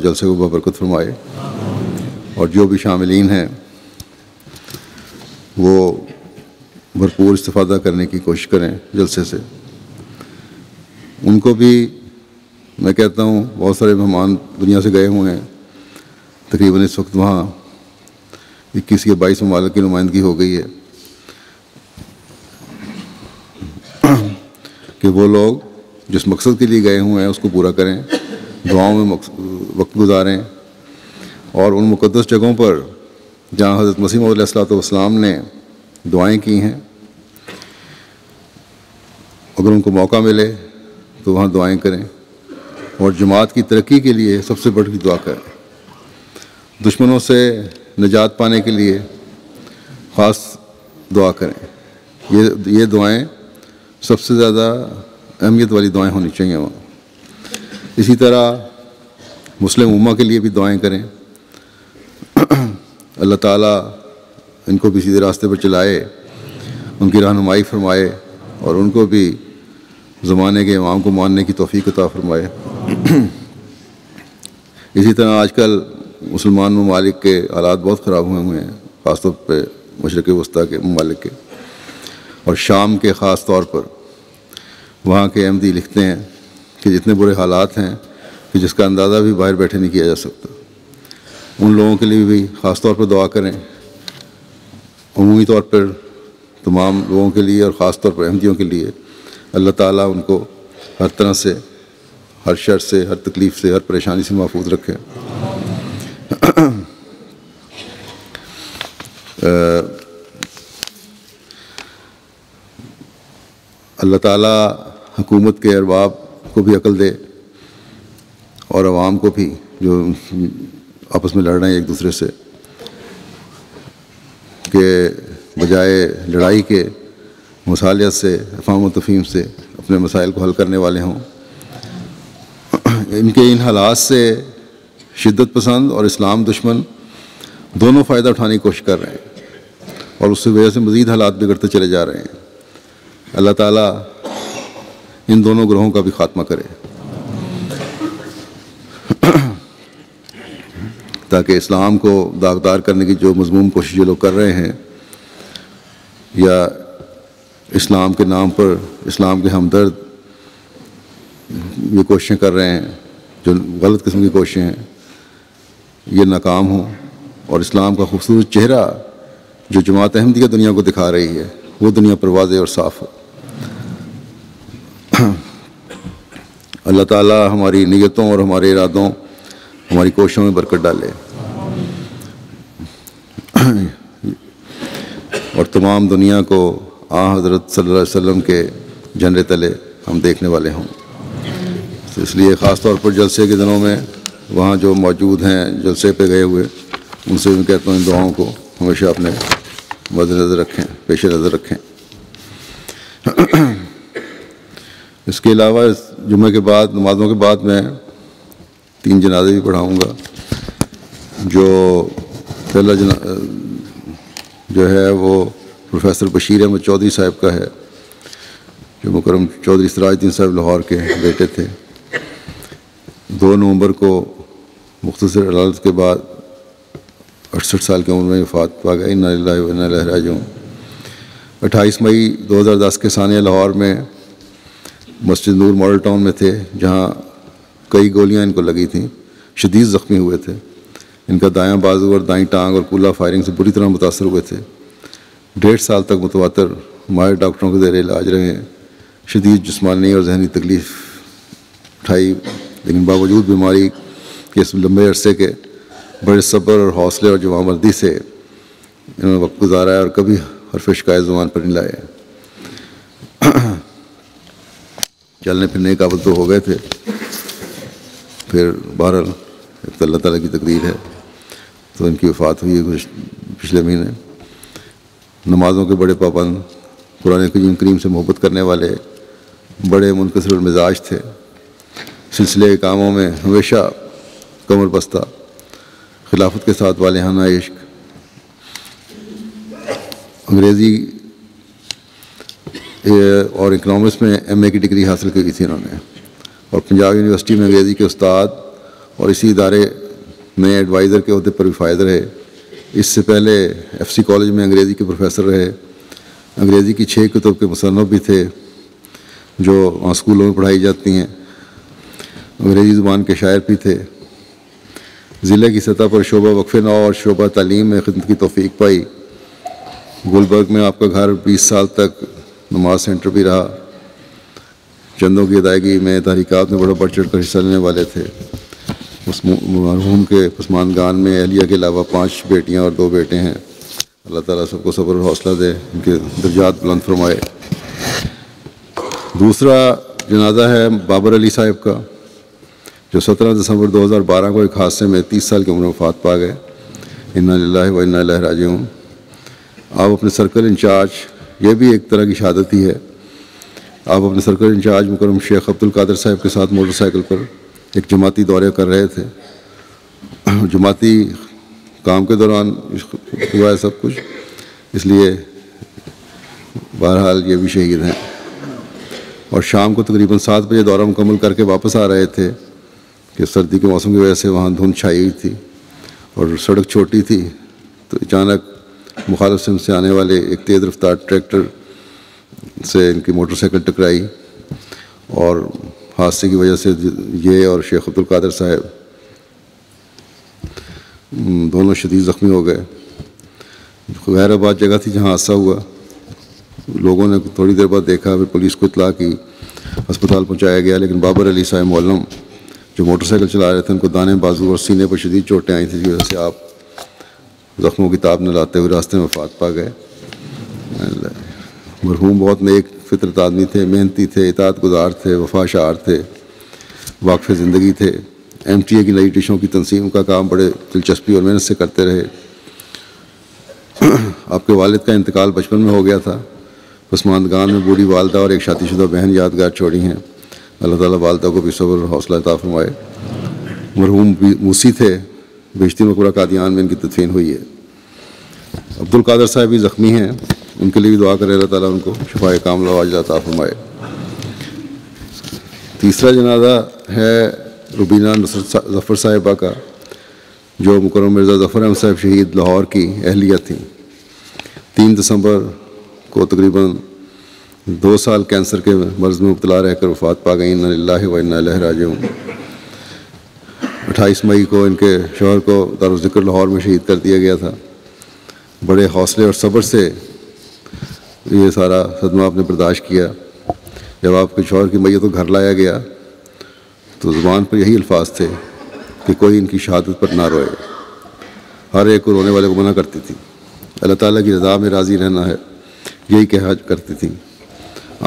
جلسے کو ببرکت فرمائے، اور جو بھی شاملین ہیں وہ بھرپور استفادہ کرنے کی کوشش کریں جلسے سے۔ ان کو بھی میں کہتا ہوں، بہت سارے مہمان دنیا سے گئے ہوئے ہیں، تقریباً اس وقت وہاں 21 یا 22 ممالک کی نمائندگی ہو گئی ہے، کہ وہ لوگ جس مقصد کے لیے گئے ہوئے ہیں اس کو پورا کریں، دعاؤں میں وقت گزاریں، اور ان مقدس جگہوں پر جہاں حضرت مسیح موعود علیہ السلام نے دعائیں کی ہیں، اگر ان کو موقع ملے تو وہاں دعائیں کریں، اور جماعت کی ترقی کے لیے سب سے بڑھ کی دعا کریں۔ دشمنوں سے نجات پانے کے لیے خاص دعا کریں۔ یہ دعائیں سب سے زیادہ اہمیت والی دعائیں ہونی چاہیے وہاں۔ اسی طرح مسلم امہ کے لیے بھی دعائیں کریں، اللہ تعالیٰ ان کو بھی سیدھے راستے پر چلائے، ان کی رہنمائی فرمائے، اور ان کو بھی زمانے کے امام کو ماننے کی توفیق عطا فرمائے۔ اسی طرح آج کل مسلمان ممالک کے حالات بہت خراب ہوئے ہیں، خاص طور پہ مشرق وسطیٰ کے ممالک کے، اور شام کے خاص طور پر وہاں کے احمدی لکھتے ہیں کہ جتنے برے حالات ہیں کہ جس کا اندازہ بھی باہر بیٹھے نہیں کیا جا سکتا۔ ان لوگوں کے لیے بھی خاص طور پر دعا کریں، عمومی طور پر تمام لوگوں کے لیے اور خاص طور پر احمدیوں کے لیے اللہ تعالیٰ ان کو ہر طرح سے، ہر شر سے، ہر تکلیف سے، ہر پریشانی سے محفوظ رکھے۔ اللہ تعالیٰ حکومت کے ارباب کو بھی عقل دے، اور عوام کو بھی جو آپس میں لڑ رہے ہیں ایک دوسرے سے، کہ بجائے لڑائی کے مصالحت سے، افہام و تفہیم سے اپنے مسائل کو حل کرنے والے ہوں۔ ان کے ان حالات سے شدت پسند اور اسلام دشمن دونوں فائدہ اٹھانے کی کوشش کر رہے ہیں، اور اس کی وجہ سے مزید حالات بگڑتے چلے جا رہے ہیں۔ اللہ تعالیٰ ان دونوں گروہوں کا بھی خاتمہ کرے، تاکہ اسلام کو داغدار کرنے کی جو مذموم کوشش یہ لوگ کر رہے ہیں، یا اسلام کے نام پر اسلام کے ہمدرد یہ کوششیں کر رہے ہیں، جو غلط قسم کی کوششیں ہیں، یہ ناکام ہوں، اور اسلام کا خوبصورت چہرہ جو جماعت احمدیہ دنیا کو دکھا رہی ہے وہ دنیا پر واضح اور صاف ہو۔ اللہ تعالیٰ ہماری نیتوں اور ہمارے ارادوں ہماری کوششوں میں برکت ڈالے، اور تمام دنیا کو حضرت صلی اللہ علیہ وسلم کے جھنڈے تلے ہم دیکھنے والے ہوں۔ تو اس لیے خاص طور پر جلسے کے دنوں میں وہاں جو موجود ہیں جلسے پہ گئے ہوئے، ان سے بھی کہتا ہوں ان دعاؤں کو ہمیشہ اپنے مد نظر رکھیں، پیش نظر رکھیں۔ اس کے علاوہ جمعے کے بعد نمازوں کے بعد میں 3 جنازے بھی پڑھاؤں گا۔ جو پہلا جو ہے وہ پروفیسر بشیر احمد چودھری صاحب کا ہے، جو مکرم چودھری سراج الدین صاحب لاہور کے بیٹے تھے۔ 2 نومبر کو مختصر علالت کے بعد 68 سال کی عمر میں وفات پا گئے، انا للہ و انا الیہ راجعون۔ 28 مئی 2010 کے ثانیہ لاہور میں مسجد نور ماڈل ٹاؤن میں تھے، جہاں کئی گولیاں ان کو لگی تھیں، شدید زخمی ہوئے تھے۔ ان کا دایاں بازو اور دائیں ٹانگ اور کولہ فائرنگ سے بری طرح متاثر ہوئے تھے۔ 1.5 سال تک متواتر ماہر ڈاکٹروں کے زیر علاج رہے، شدید جسمانی اور ذہنی تکلیف اٹھائی، لیکن باوجود بیماری کے اس لمبے عرصے کے بڑے صبر اور حوصلے اور جوانمردی سے انہوں نے وقت گزارا ہے اور کبھی حرف شکایت زبان پر نہیں لائے۔ چلنے پھرنے کے قابل تو ہو گئے تھے، پھر بہرحال اللہ تعالیٰ کی تقدیر ہے، تو ان کی وفات ہوئی ہے پچھلے مہینے۔ نمازوں کے بڑے پابند، قرآن کریم سے محبت کرنے والے، بڑے منکسر المزاج تھے، سلسلے کاموں میں ہمیشہ کمر بستہ، خلافت کے ساتھ والہانہ عشق۔ انگریزی اور اکنامکس میں ایم اے کی ڈگری حاصل کی تھی انہوں نے، اور پنجاب یونیورسٹی میں انگریزی کے استاد اور اسی ادارے میں ایڈوائزر کے عہدے پر بھی فائز رہے۔ اس سے پہلے ایف سی کالج میں انگریزی کے پروفیسر رہے۔ انگریزی کی 6 کتب کے مصنف بھی تھے جو وہاں اسکولوں میں پڑھائی جاتی ہیں۔ انگریزی زبان کے شاعر بھی تھے۔ ضلع کی سطح پر شعبہ وقف نو اور شعبہ تعلیم میں خدمت کی توفیق پائی۔ گلبرگ میں آپ کا گھر 20 سال تک نماز سینٹر بھی رہا۔ چندوں کی ادائیگی میں تحریکات میں بڑا بڑھ چڑھ کر حصہ لینے والے تھے۔ مرحوم کے پسماندگان میں اہلیہ کے علاوہ 5 بیٹیاں اور 2 بیٹے ہیں۔ اللہ تعالیٰ سب کو صبر اور حوصلہ دے، ان کے درجات بلند فرمائے۔ دوسرا جنازہ ہے بابر علی صاحب کا، جو 17 دسمبر 2012 کو ایک حادثے میں 30 سال کی عمر میں وفات پا گئے۔ انا للہ و انا الیہ راجعون۔ آپ اپنے سرکل انچارج، یہ بھی ایک طرح کی شہادت ہی ہے، آپ اپنے سرکل انچارج مکرم شیخ عبد القادر صاحب کے ساتھ موٹر سائیکل پر ایک جماعتی دورے کر رہے تھے۔ جماعتی کام کے دوران ہوا ہے سب کچھ، اس لیے بہرحال یہ بھی شہید ہیں۔ اور شام کو تقریباً 7 بجے دورہ مکمل کر کے واپس آ رہے تھے کہ سردی کے موسم کی وجہ سے وہاں دھند چھائی ہوئی تھی اور سڑک چھوٹی تھی، تو اچانک مخالف سمت سے آنے والے ایک تیز رفتار ٹریکٹر سے ان کی موٹر سائیکل ٹکرائی، اور حادثے کی وجہ سے یہ اور شیخ عبد القادر صاحب دونوں شدید زخمی ہو گئے۔ غیر آباد جگہ تھی جہاں حادثہ ہوا۔ لوگوں نے تھوڑی دیر بعد دیکھا، پھر پولیس کو اطلاع کی، ہسپتال پہنچایا گیا، لیکن بابر علی صاحب معلم جو موٹر سائیکل چلا رہے تھے، ان کو دانے بازو اور سینے پر شدید چوٹیں آئی تھیں، جس کی وجہ سے آپ زخموں کی تاب نہ لاتے ہوئے راستے میں وفات پا گئے۔ مرحوم بہت نیک فطرت آدمی تھے، محنتی تھے، اطاعت گزار تھے، وفا شعار تھے، واقف زندگی تھے۔ ایم ٹی اے کی نئی ڈشوں کی تنظیم کا کام بڑے دلچسپی اور محنت سے کرتے رہے۔ آپ کے والد کا انتقال بچپن میں ہو گیا تھا۔ پسماندگان میں بوڑھی والدہ اور ایک شادی شدہ بہن یادگار چھوڑی ہیں۔ اللہ تعالیٰ والدہ کو بھی صبر اور حوصلہ عطا فرمائے۔ مرحوم موسی تھے، بیشتی مقبرہ قادیان میں ان کی تدفین ہوئی ہے۔ عبد القادر صاحب بھی زخمی ہیں، ان کے لیے بھی دعا کرے اللہ تعالیٰ ان کو شفائے کاملہ و عاجلہ عطا فرمائے۔ تیسرا جنازہ ہے ربینہ نصرت ظفر صاحبہ کا، جو مکرم مرزا ظفر احمد صاحب شہید لاہور کی اہلیہ تھیں۔ 3 دسمبر کو تقریباً 2 سال کینسر کے مرض میں مبتلا رہ کر وفات پا گئیں۔ انا للہ و انا الیہ راجعون۔ 28 مئی کو ان کے شوہر کو دارالذکر لاہور میں شہید کر دیا گیا تھا۔ بڑے حوصلے اور صبر سے یہ سارا صدمہ آپ نے برداشت کیا۔ جب آپ کے شوہر کی میت کو گھر لایا گیا تو زبان پر یہی الفاظ تھے کہ کوئی ان کی شہادت پر نہ روئے، ہر ایک کو رونے والے کو منع کرتی تھی۔ اللہ تعالیٰ کی رضا میں راضی رہنا ہے، یہی کہا کرتی تھیں۔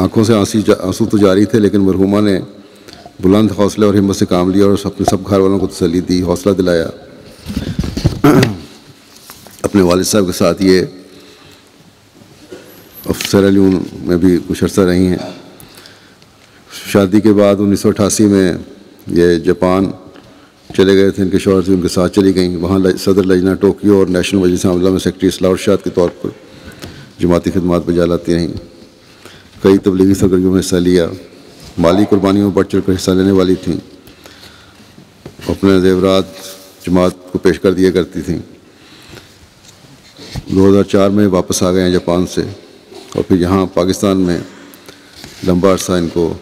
آنکھوں سے آنسو تو جاری تھے، لیکن مرحومہ نے بلند حوصلے اور ہمت سے کام لیا اور اپنے سب گھر والوں کو تسلی دی، حوصلہ دلایا۔ اپنے والد صاحب کے ساتھ یہ سیرا لیون میں بھی کچھ عرصہ رہی ہیں۔ شادی کے بعد 1988 میں یہ جاپان چلے گئے تھے، ان کے شوہر سے ان کے ساتھ چلی گئیں۔ وہاں صدر لجنہ ٹوکیو اور نیشنل مجلس عاملہ میں سیکرٹری اصلاح و ارشاد کے طور پر جماعتی خدمات بجا لاتی رہیں۔ کئی تبلیغی سرگرمیوں میں حصہ لیا، مالی قربانیوں میں بڑھ چڑھ کر حصہ لینے والی تھیں، اپنے زیورات جماعت کو پیش کر دیا کرتی تھیں۔ 2004 میں واپس آ گئے ہیں جاپان سے، اور پھر یہاں پاکستان میں لمبا عرصہ ان کو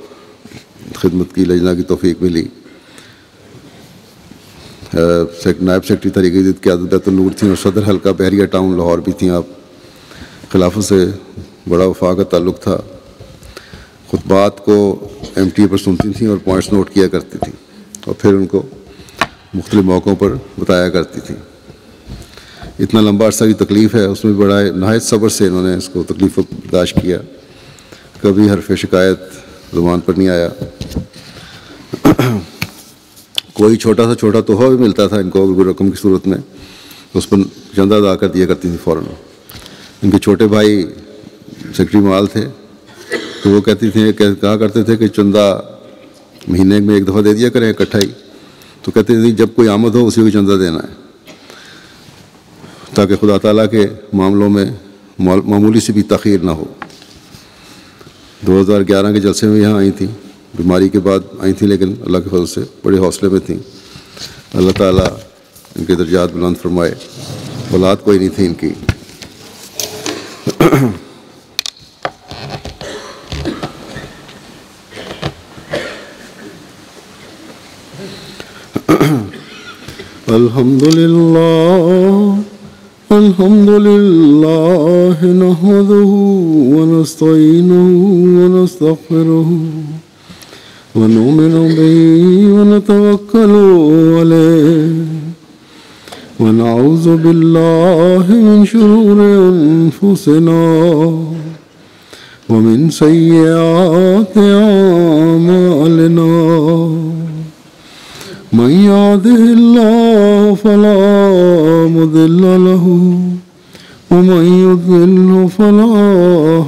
خدمت کی لجنہ کی توفیق ملی۔ نائب سیکرٹری تحریک جدید قیادت بیت النور تھیں اور صدر حلقہ بحریہ ٹاؤن لاہور بھی تھیں۔ آپ خلافت سے بڑا وفا کا تعلق تھا۔ خطبات کو MTA پر سنتی تھیں اور پوائنٹس نوٹ کیا کرتی تھیں، اور پھر ان کو مختلف موقعوں پر بتایا کرتی تھیں۔ اتنا لمبا عرصہ کی تکلیف ہے، اس میں بڑا نہایت صبر سے انہوں نے اس کو تکلیف کو برداشت کیا، کبھی حرف شکایت زبان پر نہیں آیا۔ کوئی چھوٹا سا چھوٹا تحفہ بھی ملتا تھا ان کو کوئی رقم کی صورت میں، تو اس پر چندہ ادا کر دیا کرتی تھی فوراً۔ ان کے چھوٹے بھائی سیکرٹری مال تھے، تو وہ کہا کرتے تھے کہ چندہ مہینے میں ایک دفعہ دے دیا کریں اکٹھا ہی، تو کہتے تھے جب کوئی آمد ہو اسی کو چندہ دینا ہے، تاکہ خدا تعالیٰ کے معاملوں میں معمولی سی بھی تاخیر نہ ہو۔ 2011 کے جلسے میں یہاں آئی تھیں، بیماری کے بعد آئی تھیں، لیکن اللہ کے فضل سے بڑے حوصلے میں تھیں۔ اللہ تعالیٰ ان کے درجات بلند فرمائے۔ اولاد کوئی نہیں تھی ان کی۔ الحمد للہ نحمده ونستعینه ونستغفره ونؤمن به ونتوکل علیہ ونعوذ باللہ من شرور انفسنا ومن سیئات اعمالنا من يهده الله فلا مضل له ومن يضلل فلا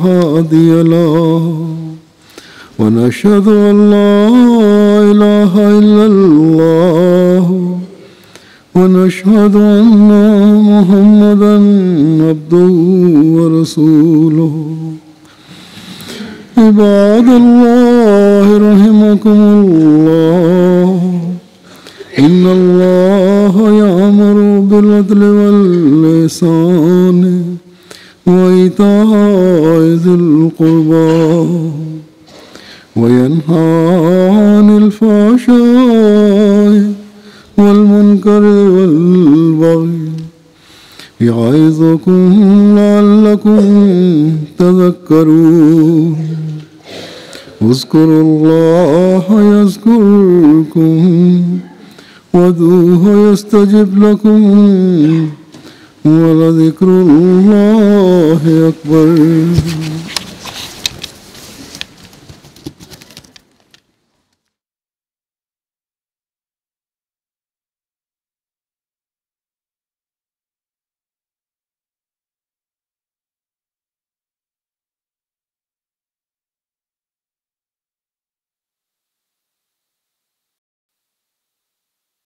هادي له ونشهد أن لا إله إلا الله ونشهد أن محمدا عبده ورسوله عباد الله رحمكم الله إن الله يأمر بالعدل والإحسان وإيتاء ذي القربى وينهى عن الفحشاء والمنكر والبغي يعظكم لعلكم تذكرون اذكروا الله يذكركم وادعوه يستجب لكم ولذكر الله أكبر